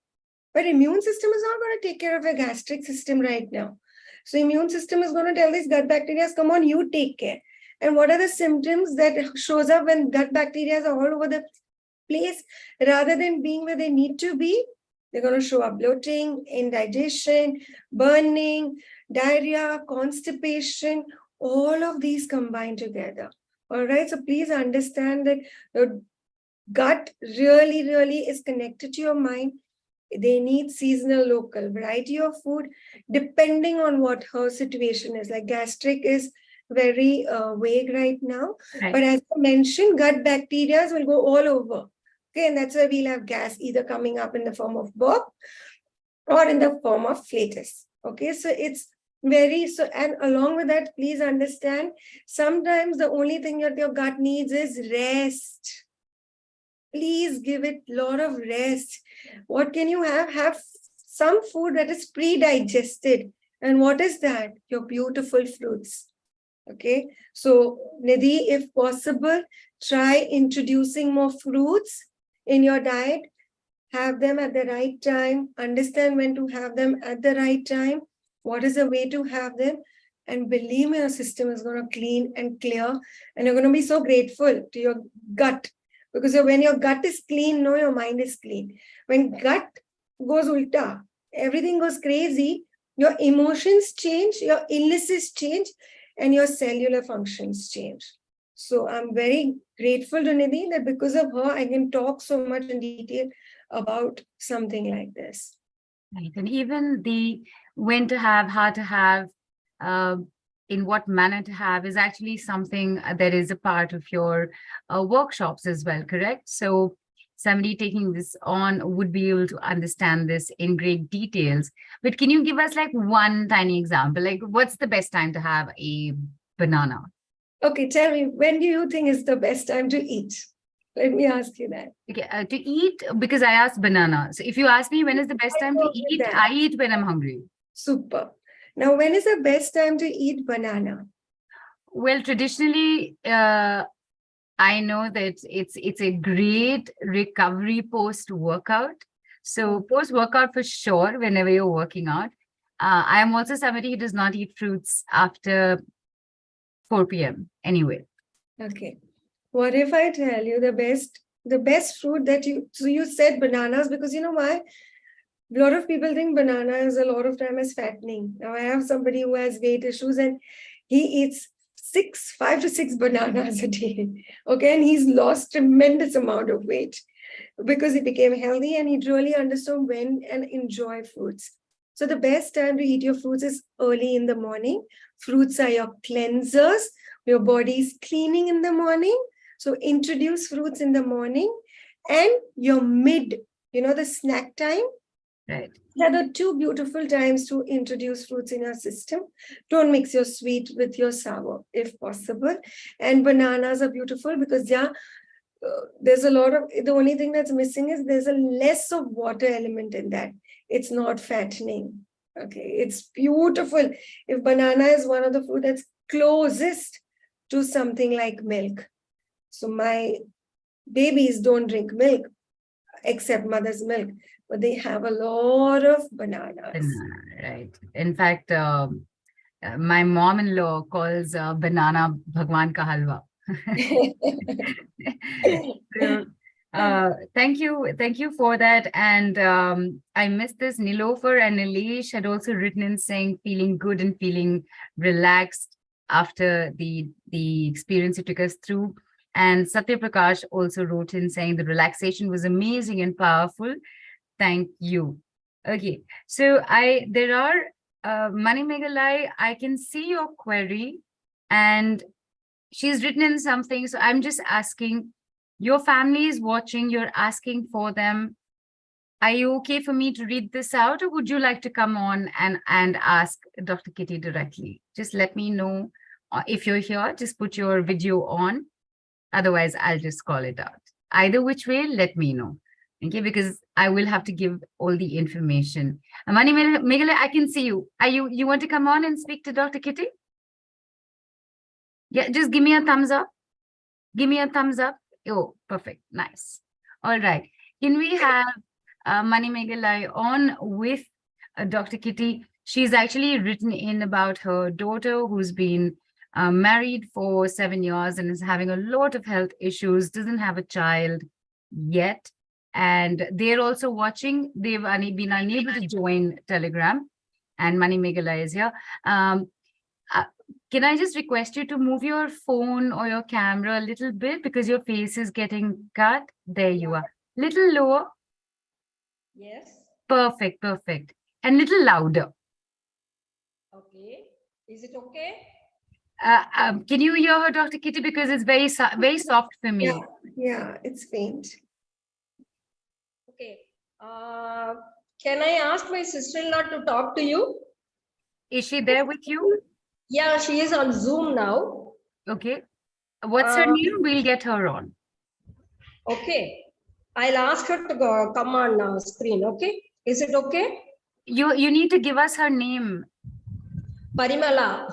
But immune system is not going to take care of your gastric system right now. So immune system is going to tell these gut bacteria, come on, you take care. And what are the symptoms that shows up when gut bacteria are all over the place? Rather than being where they need to be, they're going to show up bloating, indigestion, burning, diarrhea, constipation, all of these combined together. All right. So please understand that the gut really, really is connected to your mind. They need seasonal, local variety of food, depending on what her situation is. Like gastric is very vague right now. Right. But as I mentioned, gut bacteria will go all over. Okay, and that's why we'll have gas either coming up in the form of burp or in the form of flatus. Okay, so it's very, and along with that, please understand, sometimes the only thing that your gut needs is rest. Please give it a lot of rest. What can you have? Have some food that is pre-digested. And what is that? Your beautiful fruits. Okay, so Nidhi, if possible, try introducing more fruits in your diet. Have them at the right time. Understand when to have them at the right time. What is the way to have them? And believe me, your system is going to clean and clear. And you're going to be so grateful to your gut. Because when your gut is clean, no, your mind is clean. When gut goes ulta, everything goes crazy, your emotions change, your illnesses change, and your cellular functions change. So I'm very grateful to Nidhi that because of her, I can talk so much in detail about something like this. Right. And even the when to have, how to have, in what manner to have is actually something that is a part of your workshops as well, correct? So somebody taking this on would be able to understand this in great details. But can you give us like one tiny example? Like what's the best time to have a banana? Okay, tell me, when do you think is the best time to eat? Let me ask you that. Okay, to eat, because I asked banana. So if you ask me when is the best time to eat, I eat when I'm hungry. Super. Now, when is the best time to eat banana? Well, traditionally, I know that it's a great recovery post-workout. So post-workout for sure, whenever you're working out. I am also somebody who does not eat fruits after 4 p.m. anyway. Okay. What if I tell you the best fruit that so you said bananas because you know why? A lot of people think banana is a lot of time is fattening. Now I have somebody who has weight issues and he eats 5 to 6 bananas a day. Okay. And he's lost tremendous amount of weight because he became healthy and he really understood when and enjoy fruits. So the best time to eat your fruits is early in the morning. Fruits are your cleansers. Your body is cleaning in the morning. So introduce fruits in the morning and your the snack time. Right. Yeah, the 2 beautiful times to introduce fruits in your system. Don't mix your sweet with your sour if possible. And bananas are beautiful because there's a lot of, the only thing that's missing is there's a less of water element in that. It's not fattening. Okay, it's beautiful. If banana is one of the fruit that's closest to something like milk. So my babies don't drink milk except mother's milk. but they have a lot of bananas. Banana, right. In fact, my mom-in-law calls banana Bhagwan ka halwa. So, thank you for that. And I missed this. Nilofer and Nilesh had also written in saying feeling good and feeling relaxed after the experience you took us through. And Satya Prakash also wrote in saying the relaxation was amazing and powerful. Thank you. Okay, so there are Mani Megalai, I can see your query and she's written in something. So I'm just asking, your family is watching, you're asking for them. Are you okay for me to read this out, or would you like to come on and ask Dr. Kkity directly? Just let me know if you're here, just put your video on. Otherwise, I'll just call it out. Either which way, let me know. Okay, because I will have to give all the information. Mani Megale, I can see you. You want to come on and speak to Dr. Kkity? Yeah, just give me a thumbs up. Give me a thumbs up. Oh, perfect. Nice. All right. Can we have Mani Megalai on with Dr. Kkity? She's actually written in about her daughter who's been married for 7 years and is having a lot of health issues, doesn't have a child yet. And they're also watching. They've been unable to join Telegram. And Mani Megalai is here. Can I just request you to move your phone or your camera a little bit because your face is getting cut? There you are. Little lower. Yes. Perfect, perfect. And little louder. Okay. Is it okay? Can you hear her, Dr. Kkity? Because it's very soft for me. Yeah, it's faint. Okay. Can I ask my sister-in-law to talk to you? Is she there with you? Yeah, she is on Zoom now. Okay. What's her name? We'll get her on. Okay. I'll ask her to come on screen. Okay. Is it okay? You need to give us her name. Parimala.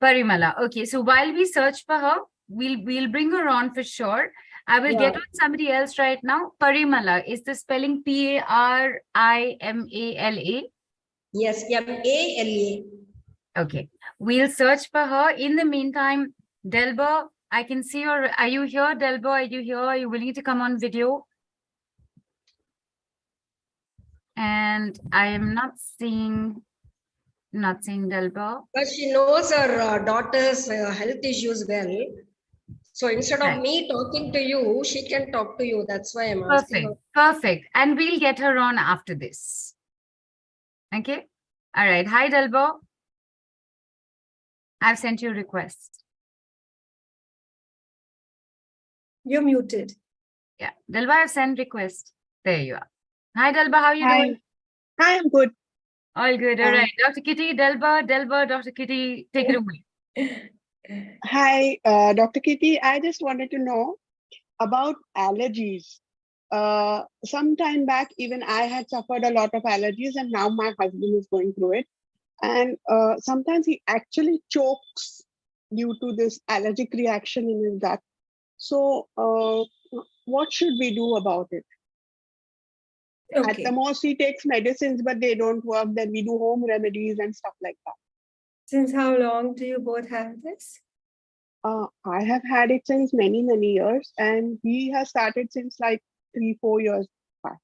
Parimala. Okay. So while we search for her, we'll bring her on for sure. I will get on somebody else right now. Parimala. Is the spelling Parimala? Yes, Mala. Okay. We'll search for her. In the meantime, Delba, I can see your. Are you here, Delba? Are you here? Are you willing to come on video? And I am not seeing Delba. But she knows her daughter's health issues well. So instead of me talking to you, she can talk to you. That's why I'm asking her. Perfect. And we'll get her on after this. Okay. All right. Hi, Delba. I've sent you a request. You're muted. Yeah. Delba, I've sent request. There you are. Hi, Delba. How are you doing? Hi, I'm good. All good. All right. Dr. Kkity, Delba, Dr. Kkity, take it away. Hi, Dr. Kkity. I just wanted to know about allergies. Some time back, even I had suffered a lot of allergies, and now my husband is going through it. And sometimes he actually chokes due to this allergic reaction in his gut. So what should we do about it? Okay. At the most, he takes medicines, but they don't work. Then we do home remedies and stuff like that. Since how long do you both have this? I have had it since many, many years, and he has started since like 3-4 years back.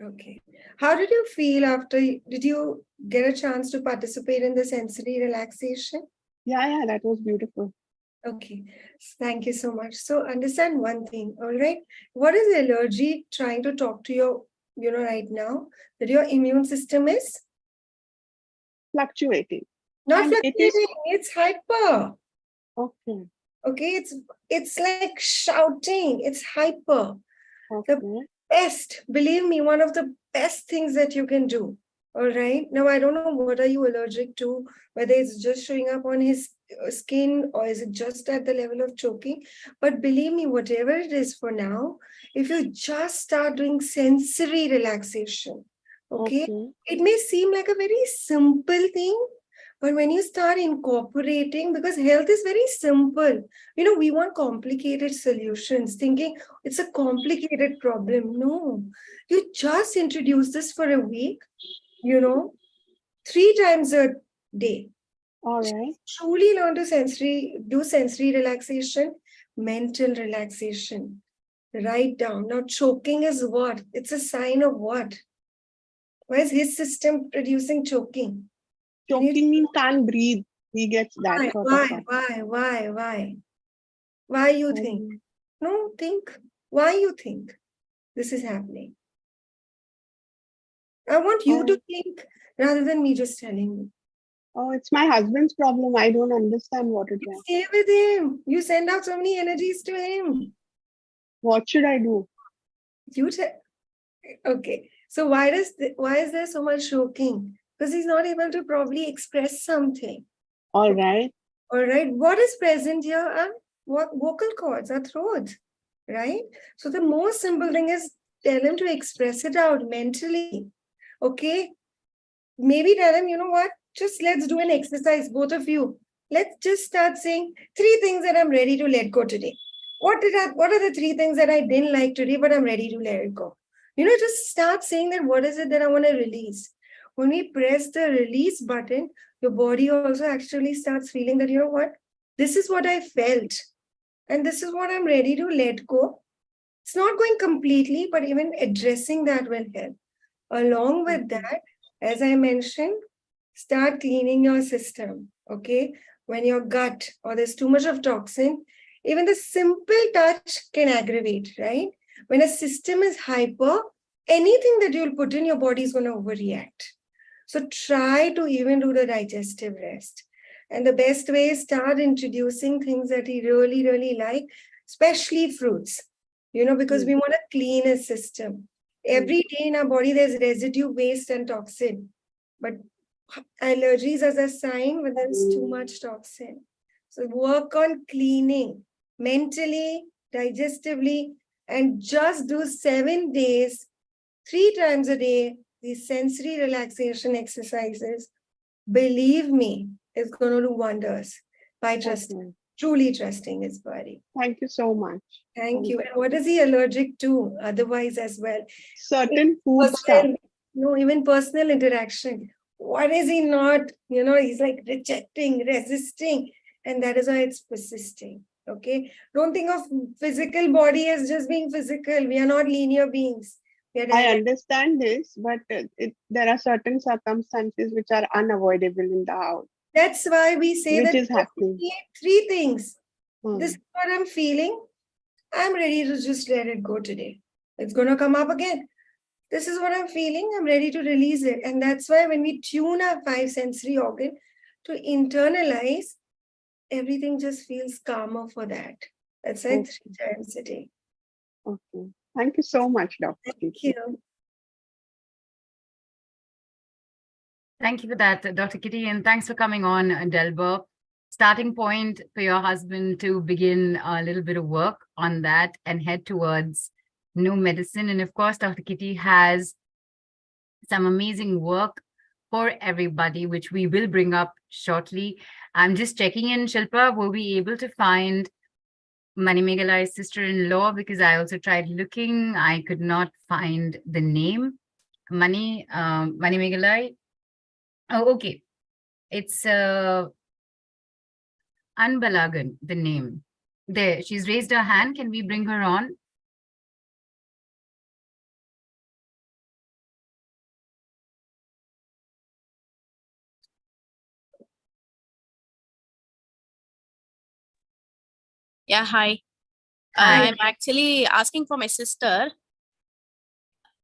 Okay. How did you feel after? Did you get a chance to participate in the sensory relaxation? Yeah, that was beautiful. Okay. Thank you so much. So understand one thing, all right? What is the allergy trying to talk to you, right now? That your immune system is? Fluctuating. Not And fluctuating, it's hyper. Okay. Okay, it's like shouting, it's hyper. Okay. The best, believe me, one of the best things that you can do. All right. Now, I don't know what are you allergic to, whether it's just showing up on his skin or is it just at the level of choking. But believe me, whatever it is for now, if you just start doing sensory relaxation, okay, it may seem like a very simple thing, But when you start incorporating, because health is very simple, we want complicated solutions, thinking it's a complicated problem. No, you just introduce this for a week, 3 times a day. All right. Truly learn to do sensory relaxation, mental relaxation. Write down. Now, choking is what? It's a sign of what? Why is his system producing choking? Choking means can't breathe. He gets that sort of thought. Why you think? No, think. Why you think this is happening? I want you to think rather than me just telling you. Oh, it's my husband's problem. I don't understand what it is. Stay with him. You send out so many energies to him. What should I do? Okay. So why is there so much choking? Because he's not able to probably express something. All right. All right. What is present here are vocal cords, our throat, right? So the most simple thing is tell him to express it out mentally. Okay. Maybe tell him, you know what? Just let's do an exercise, both of you. Let's just start saying 3 things that I'm ready to let go today. What are the 3 things that I didn't like today, but I'm ready to let it go? Just start saying that what is it that I want to release? When we press the release button, your body also actually starts feeling that, you know what? This is what I felt. And this is what I'm ready to let go. It's not going completely, but even addressing that will help. Along with that, as I mentioned, start cleaning your system, okay? When your gut or there's too much of toxin, even the simple touch can aggravate, right? When a system is hyper, anything that you'll put in your body is going to overreact. So try to even do the digestive rest. And the best way is start introducing things that he really, really like, especially fruits, because we want to clean a system. Every day in our body, there's residue, waste, and toxin. But allergies as a sign when there is too much toxin. So work on cleaning mentally, digestively, and just do 7 days, 3 times a day, these sensory relaxation exercises. Believe me, it's going to do wonders by trusting, truly trusting his body. Thank you so much. Thank you. And what is he allergic to otherwise as well? Certain food stuff. No, even personal interaction. What is he not? He's like rejecting, resisting, and that is why it's persisting. Okay. Don't think of physical body as just being physical. We are not linear beings. I understand this, but there are certain circumstances which are unavoidable in the house. That's why we say which that is happening. 3 things. This is what I'm feeling. I'm ready to just let it go today. It's going to come up again. This is what I'm feeling. I'm ready to release it. And that's why when we tune our 5 sensory organ to internalize, everything just feels calmer for that. That's why 3 times a day. Okay. Thank you so much, Dr. Thank you. Thank you for that, Dr. Kkity, and thanks for coming on, Delbert. Starting point for your husband to begin a little bit of work on that and head towards new medicine. And of course, Dr. Kkity has some amazing work for everybody, which we will bring up shortly. I'm just checking in, Shilpa, were we able to find Mani Megalai's sister-in-law? Because I also tried looking. I could not find the name. Mani Megalai. Oh, okay. It's Anbalagan, the name. There, she's raised her hand. Can we bring her on? Yeah, hi. Hi. I'm actually asking for my sister.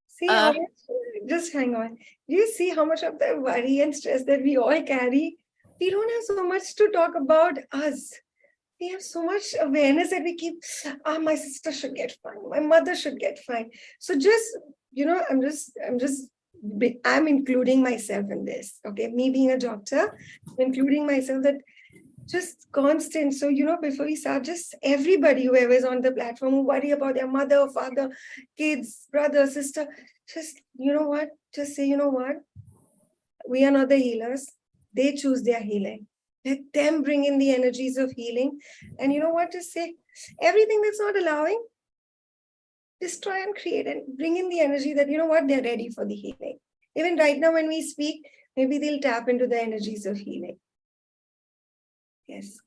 See how much, just hang on. Do you see how much of the worry and stress that we all carry? We don't have so much to talk about us. We have so much awareness that we keep, my sister should get fine. My mother should get fine. So just, I'm including myself in this. Okay. Me being a doctor, including myself that just constant. So, before we start, just everybody, whoever is on the platform, who worry about their mother, father, kids, brother, sister, just, just say, we are not the healers. They choose their healing. Let them bring in the energies of healing. And you know what to say? Everything that's not allowing, destroy and create and bring in the energy that, you know what, they're ready for the healing. Even right now when we speak, maybe they'll tap into the energies of healing. Yes.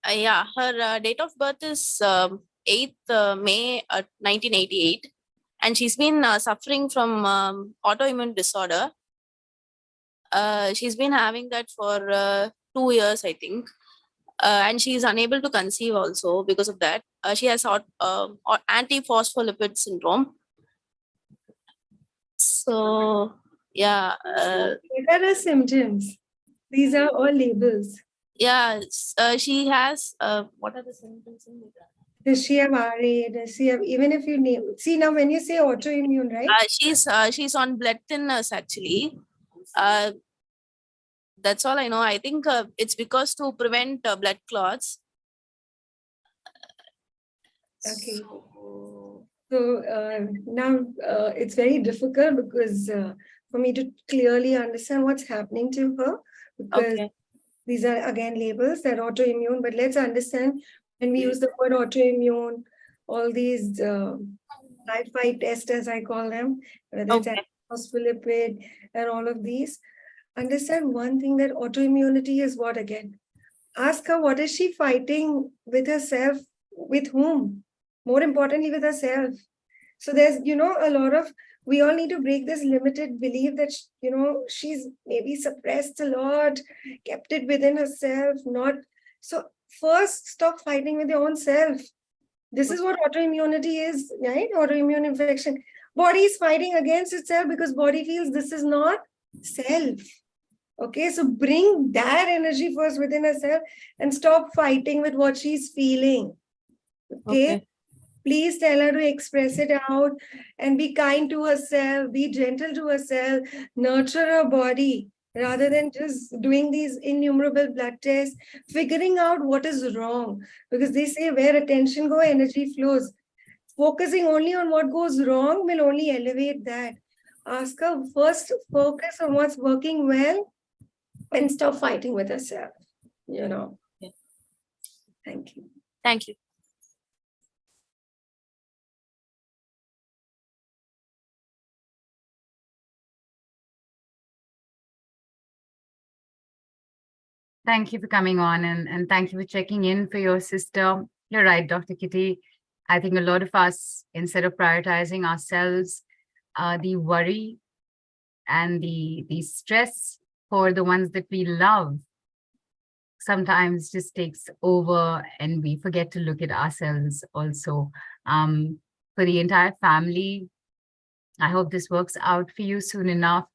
Yeah, her date of birth is 8th May 1988. And she's been suffering from autoimmune disorder. She's been having that for 2 years, I think. And she's unable to conceive also because of that. She has anti-phospholipid syndrome. So, yeah. These are the symptoms. These are all labels. Yeah, she has, what are the symptoms? Does she have RA? Does she have, even if you name, see now when you say autoimmune, right? She's on blood thinners actually. That's all I know. I think it's because to prevent blood clots. Okay. So now it's very difficult because for me to clearly understand what's happening to her, because these are again labels that are autoimmune, but let's understand when we use the word autoimmune, all these life fight tests, as I call them, whether it's phospholipid and all of these, understand one thing, that autoimmunity is what again? Ask her, what is she fighting with herself? With whom? More importantly, with herself. So there's, you know, a lot of, we all need to break this limited belief that, you know, she's maybe suppressed a lot, kept it within herself, not. So first, stop fighting with your own self. This is what autoimmunity is, right? Autoimmune infection. Body is fighting against itself because body feels this is not self. Okay, so bring that energy first within herself and stop fighting with what she's feeling. Okay? Please tell her to express it out and be kind to herself, be gentle to herself, nurture her body rather than just doing these innumerable blood tests, figuring out what is wrong. Because they say where attention goes, energy flows. Focusing only on what goes wrong will only elevate that. Ask her first to focus on what's working well and stop fighting with herself, you know. Thank you. Thank you. Thank you for coming on and thank you for checking in for your sister. You're right, Dr. Kkity. I think a lot of us, instead of prioritizing ourselves, the worry and the stress for the ones that we love sometimes just takes over and we forget to look at ourselves also. For the entire family, I hope this works out for you soon enough.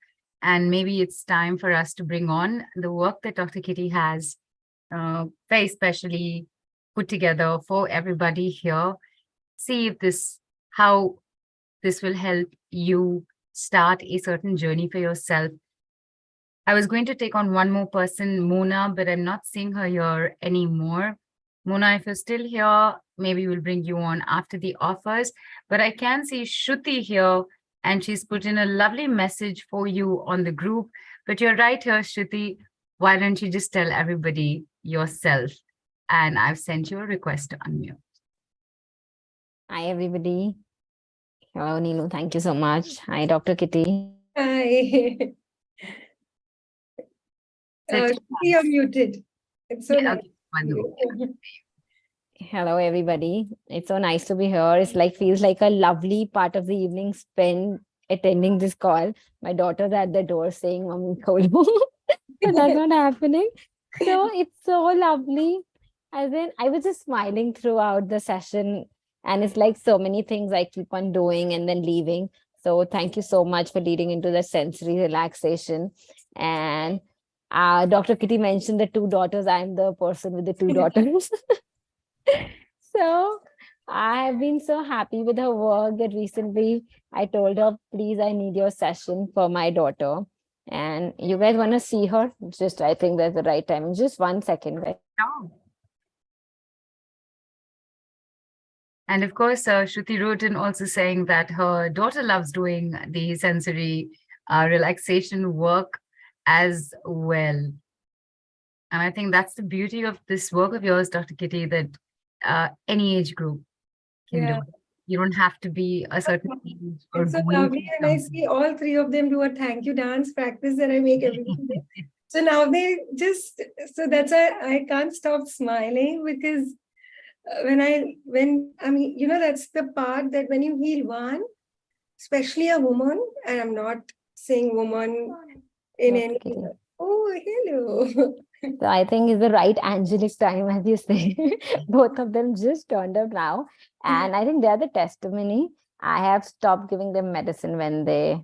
And maybe it's time for us to bring on the work that Dr. Kkity has very specially put together for everybody here. See if how this will help you start a certain journey for yourself. I was going to take on one more person, Mona, but I'm not seeing her here anymore. Mona, if you're still here, maybe we'll bring you on after the offers. But I can see Shruti here, and she's put in a lovely message for you on the group. But you're right here, Shruti. Why don't you just tell everybody yourself? And I've sent you a request to unmute. Hi, everybody. Hello, Neelu. Thank you so much. Hi, Dr. Kkity. Hi. You're muted. It's so nice. Hello, everybody. It's so nice to be here. It's like, feels like a lovely part of the evening spent attending this call. My daughter's at the door saying, Mommy, cold. But that's not happening. So it's so lovely. As in, I was just smiling throughout the session. And it's like so many things I keep on doing and then leaving. So thank you so much for leading into the sensory relaxation. And Dr. Kkity mentioned the 2 daughters. I'm the person with the 2 daughters. So I have been so happy with her work that recently I told her, please, I need your session for my daughter. And you guys want to see her? Just, I think that's the right time. Just 1 second, right? Oh. And of course, Shruti wrote in also saying that her daughter loves doing the sensory relaxation work. as well. And I think that's the beauty of this work of yours, Dr. Kkity, that any age group can do Yeah. it. You don't have to be a certain age or It's so going lovely. through And I something. see all three of them do a thank you dance practice that I make every day. So now they just, so that's why I can't stop smiling, because I mean, that's the part that when you heal one, especially a woman, and I'm not saying woman in Dr. any, Kkity. oh, hello. So I think it's the right angelic time, as you say. Both of them just turned up now. And I think they're the testimony. I have stopped giving them medicine when they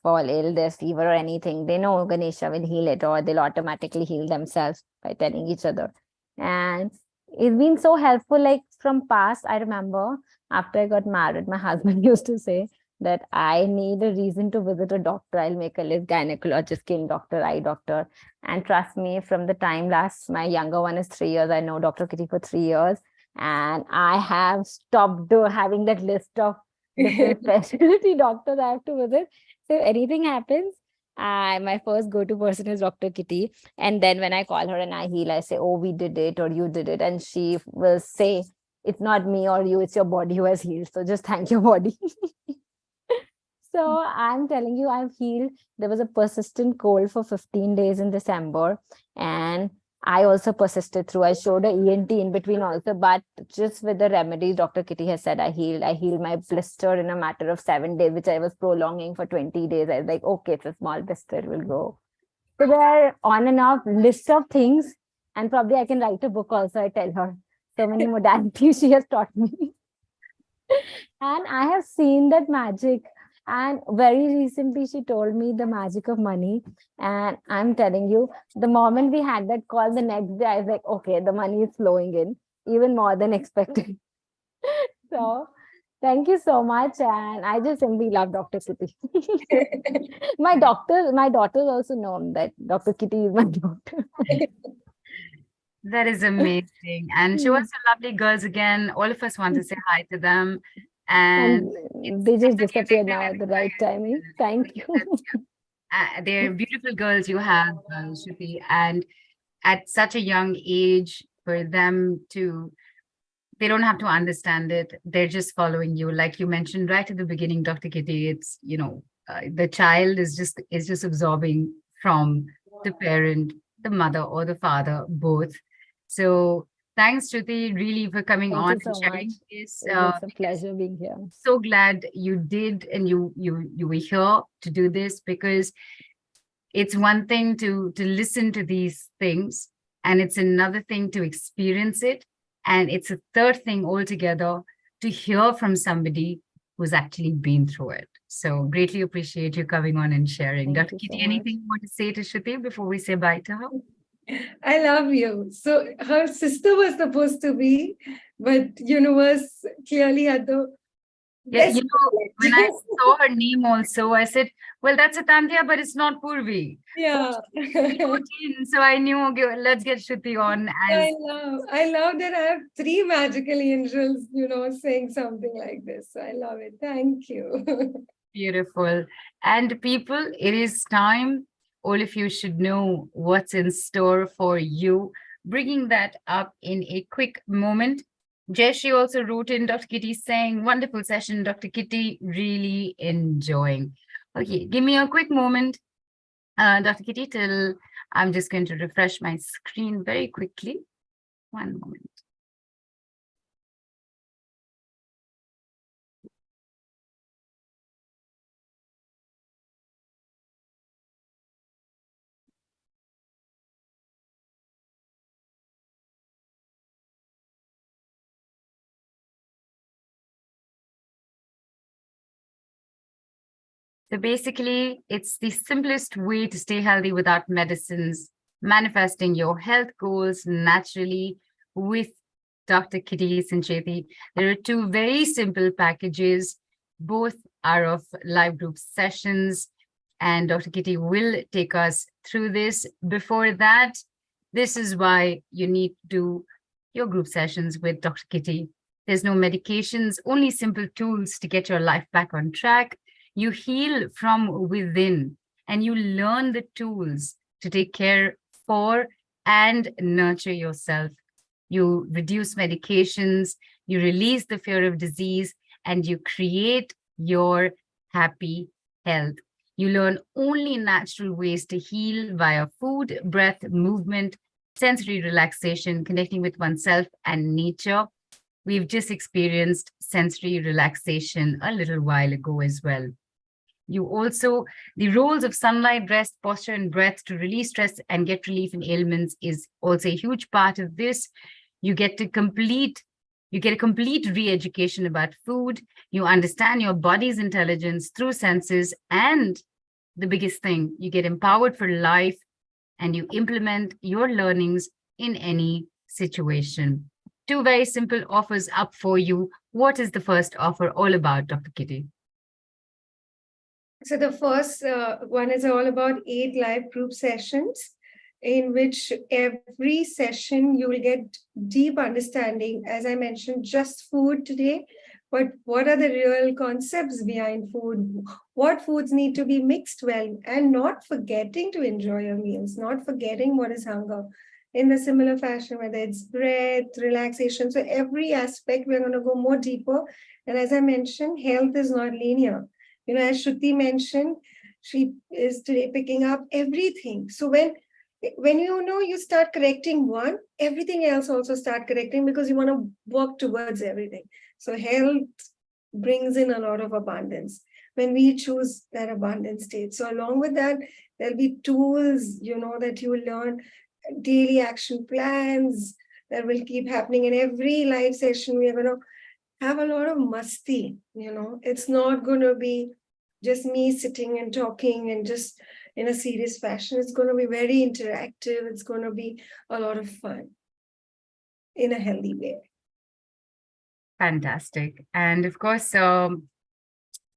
fall ill, there's fever or anything. They know Ganesha will heal it, or they'll automatically heal themselves by telling each other. And it's been so helpful. Like from past, I remember after I got married, my husband used to say that I need a reason to visit a doctor. I'll make a list: gynecologist, skin doctor, eye doctor. And trust me, from the time my younger one is 3 years, I know Dr. Kkity for 3 years. And I have stopped having that list of different specialty doctors I have to visit. So if anything happens, my first go-to person is Dr. Kkity. And then when I call her and I heal, I say, oh, we did it, or you did it. And she will say, it's not me or you, it's your body who has healed. So just thank your body. So I'm telling you, I've healed. There was a persistent cold for 15 days in December. And I also persisted through. I showed a ENT in between also, but just with the remedies Dr. Kkity has said, I healed. I healed my blister in a matter of 7 days, which I was prolonging for 20 days. I was like, okay, it's a small blister, it will go. So there are on and off list of things. And probably I can write a book also, I tell her. So many modalities she has taught me. And I have seen that magic. And very recently, she told me the magic of money. And I'm telling you, the moment we had that call, the next day, I was like, okay, the money is flowing in, even more than expected. So thank you so much. And I just simply love Dr. Kkity. My daughters also know that Dr. Kkity is my doctor. That is amazing. And show us your lovely girls again. All of us want to say hi to them. And And they just it's a disappear music now that at the right timing. Thank you. they're beautiful girls you have, Shruti. And at such a young age, for them to, they don't have to understand it. They're just following you. Like you mentioned right at the beginning, Dr. Kkity, it's, the child is just absorbing from the parent, the mother or the father, both. So thanks, Shruti, really for coming Thank on you and so sharing much. this. It was a Because pleasure being here. so glad you did, and you were here to do this, because it's one thing to listen to these things, and it's another thing to experience it, and it's a third thing altogether to hear from somebody who's actually been through it. So greatly appreciate you coming on and sharing. Thank Dr. you so Kkity, anything much. you want to say to Shruti before we say bye to her? I love you. So her sister was supposed to be, but universe clearly had the Yeah, best. when I saw her name also, I said, well, that's a Tandya, but it's not Purvi. Yeah. So I knew, okay, let's get Shruti on as I love that I have three magical angels, saying something like this. So I love it. Thank you. beautiful. And people, it is time. All of you should know what's in store for you. Bringing that up in a quick moment. Jeshi also wrote in, Dr. Kkity saying, wonderful session, Dr. Kkity, really enjoying. Okay, give me a quick moment, Dr. Kkity, till I'm just going to refresh my screen very quickly. One moment. So basically, it's the simplest way to stay healthy without medicines, manifesting your health goals naturally with Dr. Kkity S Sancheti. There are two very simple packages. Both are of live group sessions, and Dr. Kkity will take us through this. Before that, this is why you need to do your group sessions with Dr. Kkity. There's no medications, only simple tools to get your life back on track. You heal from within, and you learn the tools to take care for and nurture yourself. You reduce medications, you release the fear of disease, and you create your happy health. You learn only natural ways to heal via food, breath, movement, sensory relaxation, connecting with oneself and nature. We've just experienced sensory relaxation a little while ago as well. You also, the roles of sunlight, rest, posture, and breath to release stress and get relief in ailments is also a huge part of this. You get a complete re-education about food. You understand your body's intelligence through senses. And the biggest thing, you get empowered for life and you implement your learnings in any situation. Two very simple offers up for you. What is the first offer all about, Dr. Kkity? So the first one is all about 8 live group sessions, in which every session you will get deep understanding. As I mentioned, just food today, but what are the real concepts behind food? What foods need to be mixed well, and not forgetting to enjoy your meals, not forgetting what is hunger. In the similar fashion, whether it's breath, relaxation. So every aspect, we're going to go more deeper. And as I mentioned, health is not linear. You know, as Shruti mentioned, she is today picking up everything. So when you know you start correcting one, everything else also start correcting, because you want to work towards everything. So health brings in a lot of abundance when we choose that abundant state. So along with that, there'll be tools, that you will learn, daily action plans that will keep happening in every live session. We are going to have a lot of masti. It's not going to be just me sitting and talking and just in a serious fashion. It's going to be very interactive. It's going to be a lot of fun in a healthy way. Fantastic. And of course, call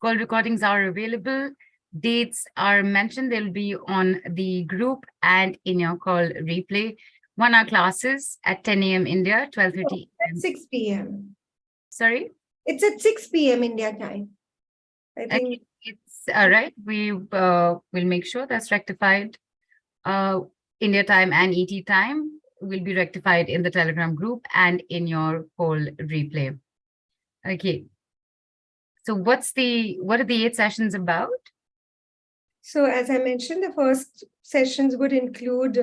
recordings are available. Dates are mentioned. They'll be on the group and in your call replay. 1 hour classes at 10 a.m. India, 12:30 at 6 p.m. Sorry? It's at 6 p.m. India time. I think it's right. We will make sure that's rectified. India time and ET time will be rectified in the Telegram group and in your whole replay. Okay. So what are the 8 sessions about? So as I mentioned, the first sessions would include,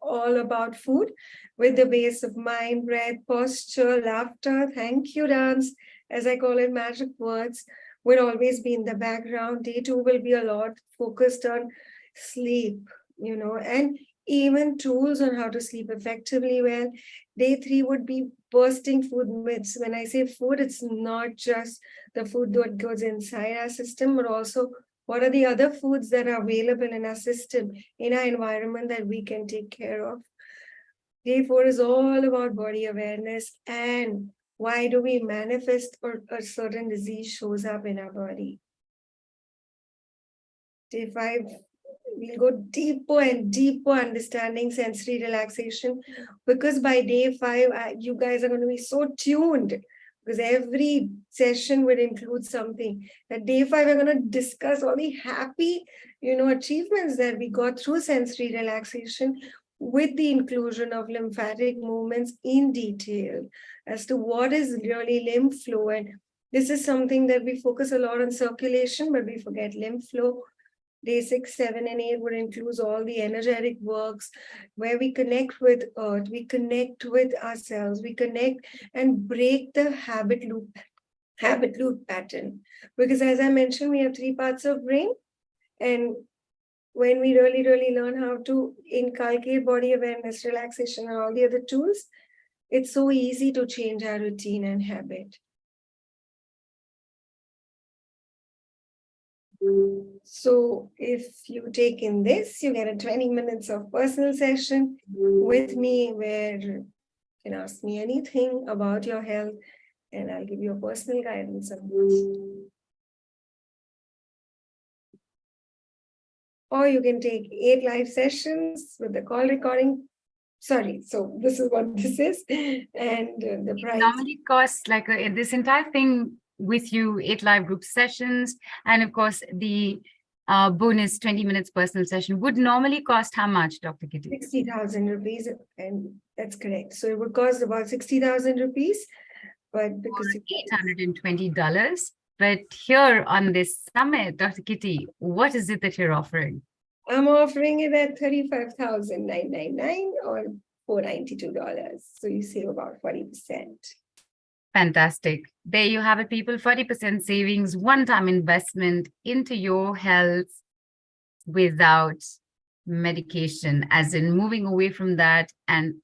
all about food, with the base of mind, breath, posture, laughter, thank you dance, as I call it, magic words, will always be in the background. Day 2 will be a lot focused on sleep, and even tools on how to sleep effectively well. Day 3 would be bursting food myths. When I say food, it's not just the food that goes inside our system, but also what are the other foods that are available in our system, in our environment, that we can take care of. Day 4 is all about body awareness and why do we manifest or a certain disease shows up in our body. Day 5, we'll go deeper and deeper understanding sensory relaxation, because by day 5, you guys are going to be so tuned, because every session will include something. At day 5, we're going to discuss all the happy, achievements that we got through sensory relaxation, with the inclusion of lymphatic movements in detail as to what is really lymph flow. And this is something that we focus a lot on circulation, but we forget lymph flow. Day 6, 7, and 8 would include all the energetic works where we connect with earth, we connect with ourselves, we connect and break the habit loop pattern. Because as I mentioned, we have 3 parts of brain. And when we really, really learn how to inculcate body awareness, relaxation, and all the other tools, it's so easy to change our routine and habit. So if you take in this, you get a 20 minutes of personal session with me where you can ask me anything about your health and I'll give you a personal guidance on this. Or you can take 8 live sessions with the call recording. Sorry, so this is what this is. And the price normally costs like this entire thing with you, 8 live group sessions, and of course the bonus 20 minutes personal session would normally cost how much, Dr. Kkity? 60,000 rupees, and that's correct. So it would cost about 60,000 rupees, but because $820. But here on this summit, Dr. Kkity, what is it that you're offering? I'm offering it at $35,999 or $492. So you save about 40%. Fantastic. There you have it, people. 40% savings, one-time investment into your health without medication, as in moving away from that and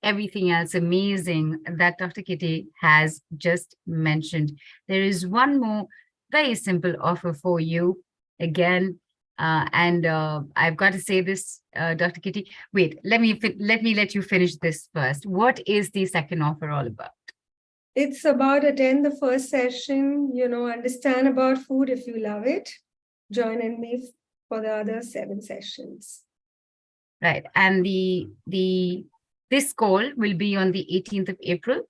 everything else amazing that Dr. Kkity has just mentioned. There is one more very simple offer for you again. I've got to say this, Dr. Kkity. Wait, let me let you finish this first. What is the second offer all about? It's about attend the first session, understand about food if you love it. Join in me for the other 7 sessions. Right. And this call will be on the 18th of April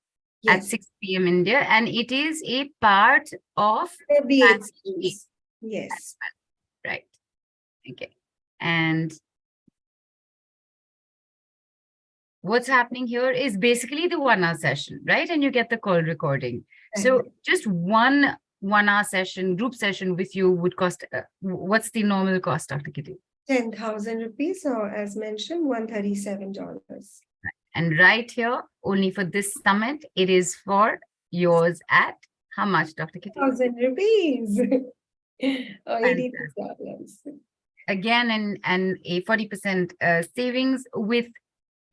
at 6 p.m. India. And it is a part of the experience. Yes. Right. Okay. And what's happening here is basically the 1-hour session, right? And you get the call recording. Right. So just one 1-hour session, group session with you would cost, what's the normal cost, Dr. Kkity? 10,000 rupees, or as mentioned, $137. Right. And right here, only for this summit, it is for yours at how much, Dr. Kkity? 1,000 rupees or $82. Again, and a 40% savings with.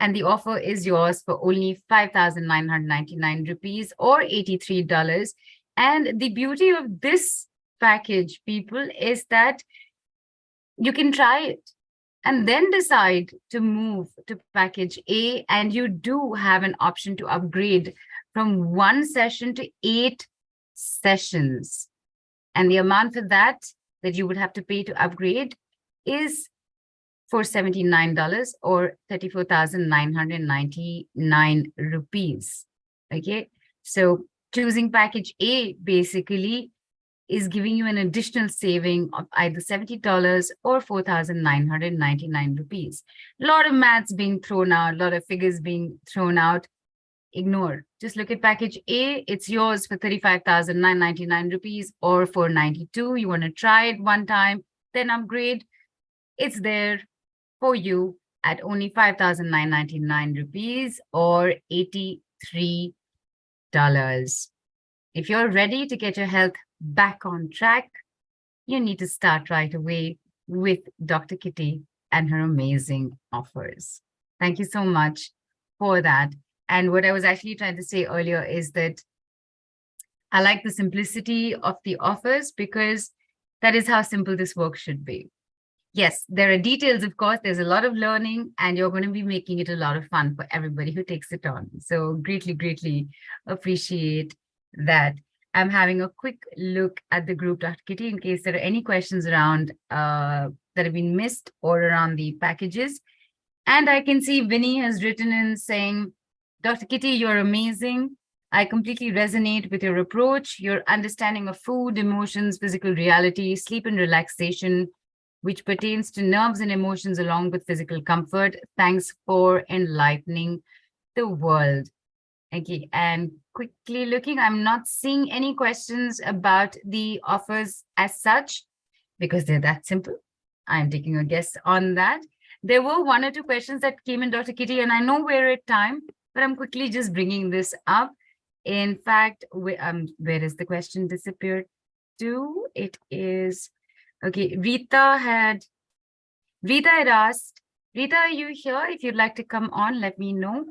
And the offer is yours for only 5,999 rupees or $83. And the beauty of this package, people, is that you can try it and then decide to move to package A. And you do have an option to upgrade from 1 session to 8 sessions. And the amount for that you would have to pay to upgrade is for $79 or 34,999 rupees. Okay, so choosing package A basically is giving you an additional saving of either $70 or 4,999 rupees. A lot of maths being thrown out, a lot of figures being thrown out. Ignore. Just look at package A. It's yours for 35,999 rupees or 492. You want to try it one time, then upgrade. It's there for you at only 5,999 rupees or $83. If you're ready to get your health back on track, you need to start right away with Dr. Kkity and her amazing offers. Thank you so much for that. And what I was actually trying to say earlier is that I like the simplicity of the offers because that is how simple this work should be. Yes, there are details, of course. There's a lot of learning, and you're going to be making it a lot of fun for everybody who takes it on. So greatly, greatly appreciate that. I'm having a quick look at the group, Dr. Kkity, in case there are any questions around that have been missed or around the packages. And I can see Vinny has written in saying, Dr. Kkity, you're amazing. I completely resonate with your approach, your understanding of food, emotions, physical reality, sleep and relaxation, which pertains to nerves and emotions along with physical comfort. Thanks for enlightening the world. Okay, and quickly looking, I'm not seeing any questions about the offers as such because they're that simple. I'm taking a guess on that. There were 1 or 2 questions that came in, Dr. Kkity, and I know we're at time, but I'm quickly just bringing this up. In fact, where is the question disappeared to? It is... Okay, Rita had asked, Rita, are you here? If you'd like to come on, let me know.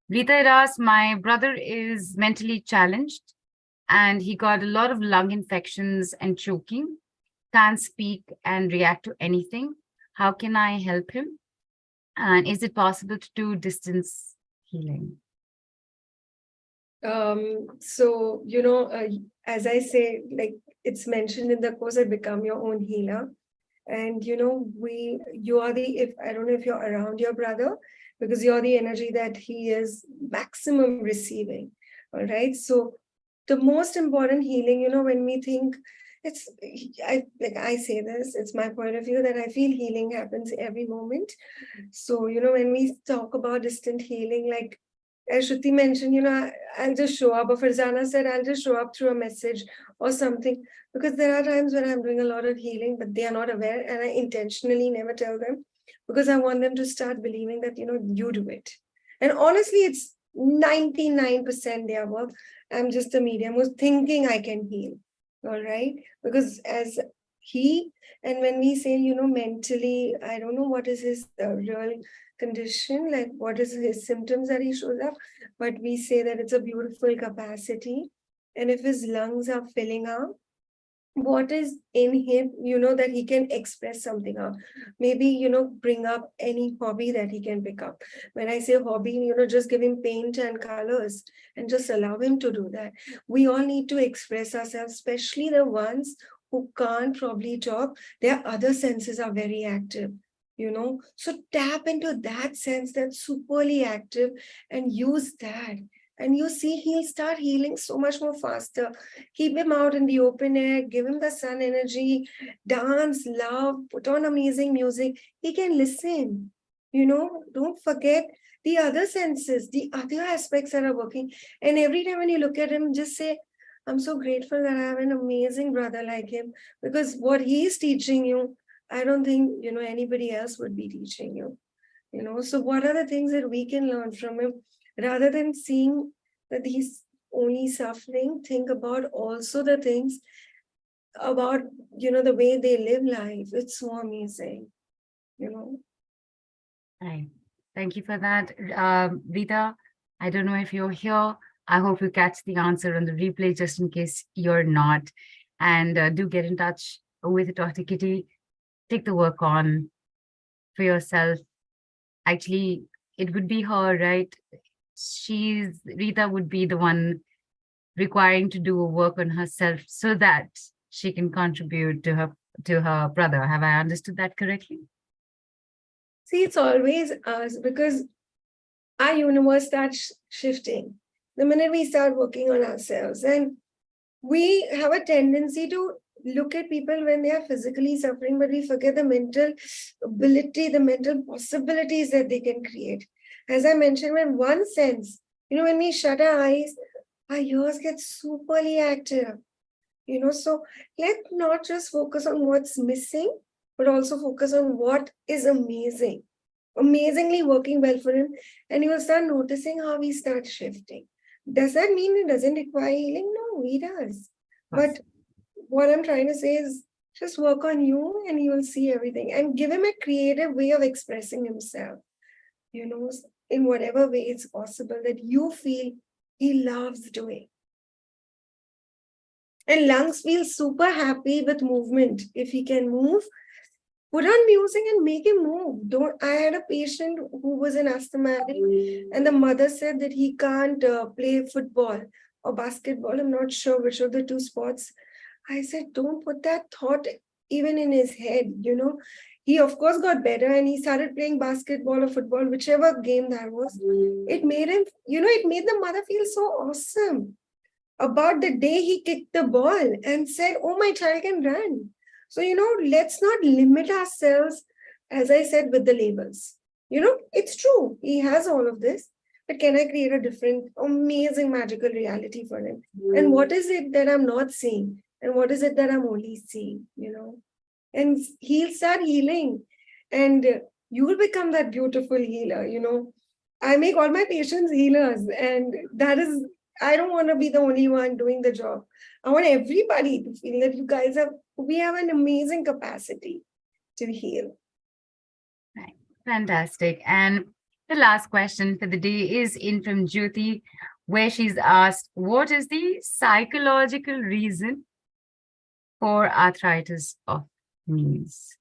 Rita had asked, my brother is mentally challenged and he got a lot of lung infections and choking, can't speak and react to anything. How can I help him? And is it possible to do distance healing? So, as I say, like it's mentioned in the course, I become your own healer. And, you are I don't know if you're around your brother, because you're the energy that he is maximum receiving. All right. So the most important healing, when we think it's I say this, it's my point of view that I feel healing happens every moment. So, when we talk about distant healing, like as Shruti mentioned, I'll just show up, or Farzana said, I'll just show up through a message or something, because there are times when I'm doing a lot of healing, but they are not aware, and I intentionally never tell them, because I want them to start believing that, you do it. And honestly, it's 99% their work. I'm just a medium who's thinking I can heal. All right. Because as and when we say, mentally, I don't know what is his real condition, like what is his symptoms that he shows up, but we say that it's a beautiful capacity. And if his lungs are filling up, what is in him, that he can express something out. Maybe, bring up any hobby that he can pick up. When I say hobby, just give him paint and colors and just allow him to do that. We all need to express ourselves, especially the ones who can't probably talk. Their other senses are very active, So tap into that sense that's superly active and use that. And you see, he'll start healing so much more faster. Keep him out in the open air, give him the sun energy, dance, love, put on amazing music. He can listen. Don't forget the other senses, the other aspects that are working. And every time when you look at him, just say, I'm so grateful that I have an amazing brother like him, because what he's teaching you, I don't think, anybody else would be teaching you. So what are the things that we can learn from him? Rather than seeing that he's only suffering, think about also the things about, the way they live life. It's so amazing, Right. Thank you for that. Rita, I don't know if you're here. I hope you catch the answer on the replay, just in case you're not. And do get in touch with Dr. Kkity. Take the work on for yourself. Actually, it would be her, right? Rita would be the one requiring to do a work on herself so that she can contribute to her brother. Have I understood that correctly? See, it's always us, because our universe starts shifting the minute we start working on ourselves. And we have a tendency to look at people when they are physically suffering, but we forget the mental ability, the mental possibilities that they can create. As I mentioned, when one sense, when we shut our eyes, our ears get superly active. So let's not just focus on what's missing, but also focus on what is amazingly working well for him. And you will start noticing how we start shifting. Does that mean it doesn't require healing? No, he does. But what I'm trying to say is just work on you and you will see everything, and give him a creative way of expressing himself, in whatever way it's possible that you feel he loves doing. And lungs feel super happy with movement. If he can move, put on music and make him move. I had a patient who was an asthmatic, and the mother said that he can't play football or basketball. I'm not sure which of the two sports. I said, don't put that thought even in his head, He, of course, got better and he started playing basketball or football, whichever game that was. It made him, it made the mother feel so awesome about the day he kicked the ball and said, oh, my child can run. So, let's not limit ourselves, as I said, with the labels. It's true. He has all of this. But can I create a different, amazing, magical reality for him? And what is it that I'm not seeing? And what is it that I'm only seeing, And he'll start healing. And you will become that beautiful healer, I make all my patients healers. And that is, I don't want to be the only one doing the job. I want everybody to feel that we have an amazing capacity to heal. Right. Fantastic. And the last question for the day is in from Jyoti, where she's asked, what is the psychological reason for arthritis of knees?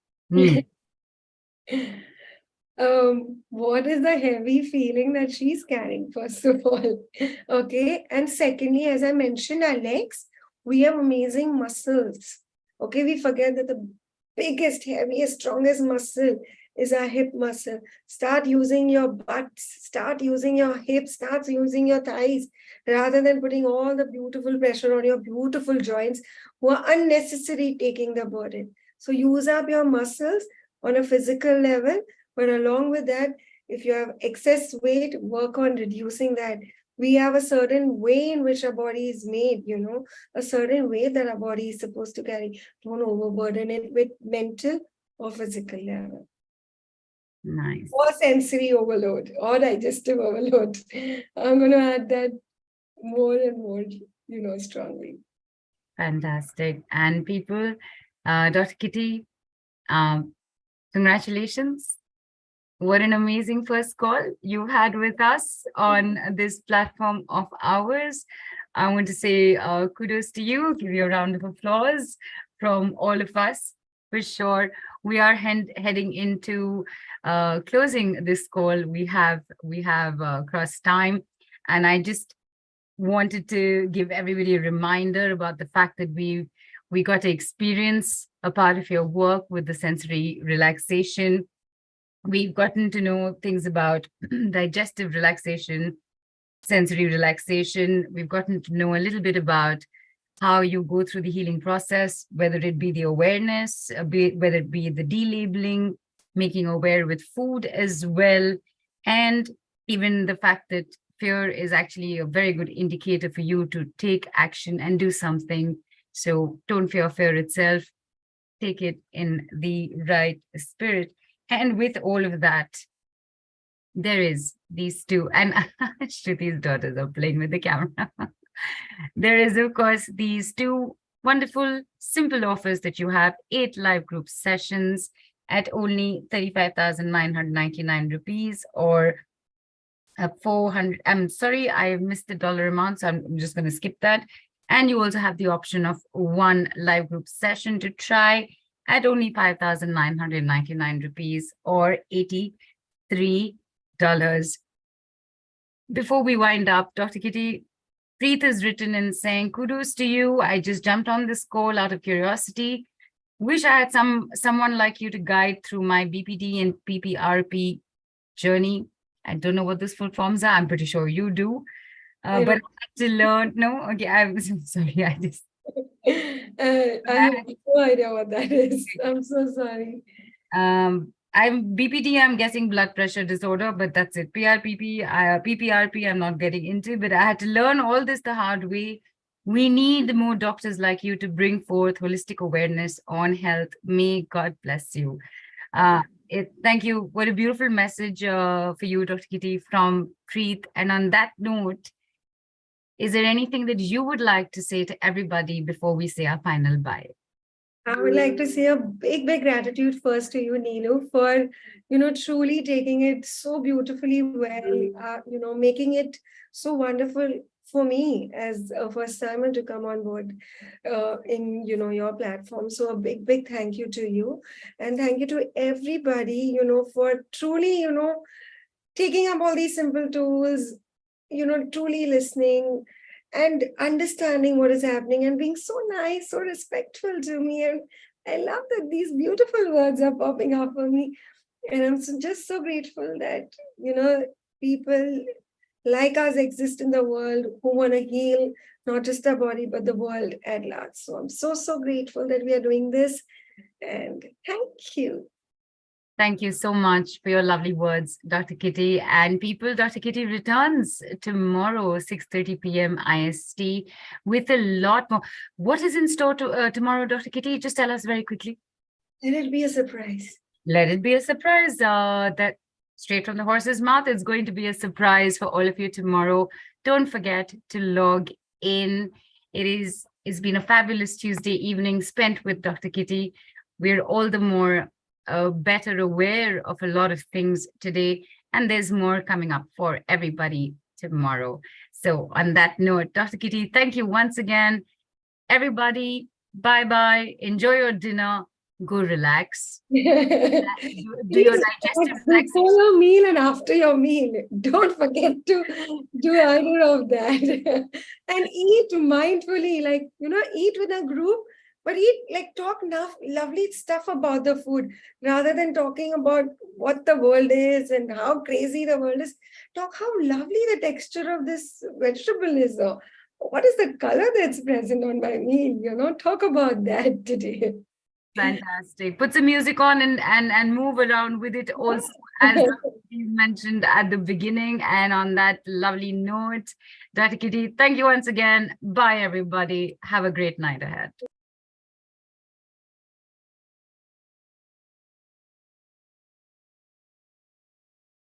What is the heavy feeling that she's carrying, first of all? Okay. And secondly, as I mentioned, our legs, we have amazing muscles. Okay. We forget that the biggest, heaviest, strongest muscle is our hip muscle. Start using your butt, start using your hips, start using your thighs, rather than putting all the beautiful pressure on your beautiful joints who are unnecessary taking the burden. So use up your muscles on a physical level, but along with that, if you have excess weight, work on reducing that. We have a certain way in which our body is made, a certain way that our body is supposed to carry. Don't overburden it with mental or physical level. Nice. Or sensory overload or digestive overload. I'm going to add that more and more, strongly. Fantastic. And people, Dr. Kkity, congratulations. What an amazing first call you had with us on this platform of ours. I want to say kudos to you, give you a round of applause from all of us, for sure. We are heading into closing this call. We have crossed time, and I just wanted to give everybody a reminder about the fact that we got to experience a part of your work with the sensory relaxation. We've gotten to know things about digestive relaxation, sensory relaxation. We've gotten to know a little bit about how you go through the healing process, whether it be the awareness, whether it be the delabeling, making aware with food as well, and even the fact that fear is actually a very good indicator for you to take action and do something. So don't fear fear itself. Take it in the right spirit. And with all of that, there is these two, and Shruti's daughters are playing with the camera. There is, of course, these two wonderful, simple offers that you have: 8 live group sessions at only 35,999 rupees, or 400. I'm sorry, I missed the dollar amount, so I'm just going to skip that. And you also have the option of 1 live group session to try at only 5,999 rupees, or $83. Before we wind up, Dr. Kkity, Preet is written in saying, kudos to you. I just jumped on this call out of curiosity. Wish I had someone like you to guide through my BPD and PPRP journey. I don't know what those full forms are. I'm pretty sure you do. But I had to learn. No? Okay, I'm sorry. I just... I have no idea what that is. I'm so sorry. I'm BPD, I'm guessing blood pressure disorder, but that's it. PPRP, I'm not getting into, but I had to learn all this the hard way. We need more doctors like you to bring forth holistic awareness on health. May God bless you. Thank you. What a beautiful message for you, Dr. Kkity, from Preet. And on that note, is there anything that you would like to say to everybody before we say our final bye? I would like to say a big, big gratitude first to you, Neelu, for, truly taking it so beautifully well, making it so wonderful for me as a first timer to come on board in, your platform. So a big, big thank you to you. And thank you to everybody, for truly, taking up all these simple tools, truly listening and understanding what is happening and being so nice, so respectful to me. And I love that these beautiful words are popping up for me. And I'm just so grateful that, people like us exist in the world who want to heal not just the body, but the world at large. So I'm so, so grateful that we are doing this. And thank you. Thank you so much for your lovely words, Dr. Kkity. And people, Dr. Kkity returns tomorrow, 6:30 p.m. IST, with a lot more. What is in store tomorrow, Dr. Kkity? Just tell us very quickly. Let it be a surprise. Let it be a surprise. That straight from the horse's mouth, it's going to be a surprise for all of you tomorrow. Don't forget to log in. It's been a fabulous Tuesday evening spent with Dr. Kkity. We're all the more better aware of a lot of things today, and there's more coming up for everybody tomorrow. So on that note, Dr. Kkity, thank you once again. Everybody, bye-bye. Enjoy your dinner. Go relax. Do your digestive relaxation. Before your meal and after your meal. Don't forget to do either of that. And eat mindfully, eat with a group, but talk lovely stuff about the food rather than talking about what the world is and how crazy the world is. Talk how lovely the texture of this vegetable is, or what is the color that's present on my meal. Talk about that today. Fantastic. Put some music on and move around with it also, as you mentioned at the beginning. And on that lovely note, Dr. Kkity, thank you once again. Bye, everybody. Have a great night ahead.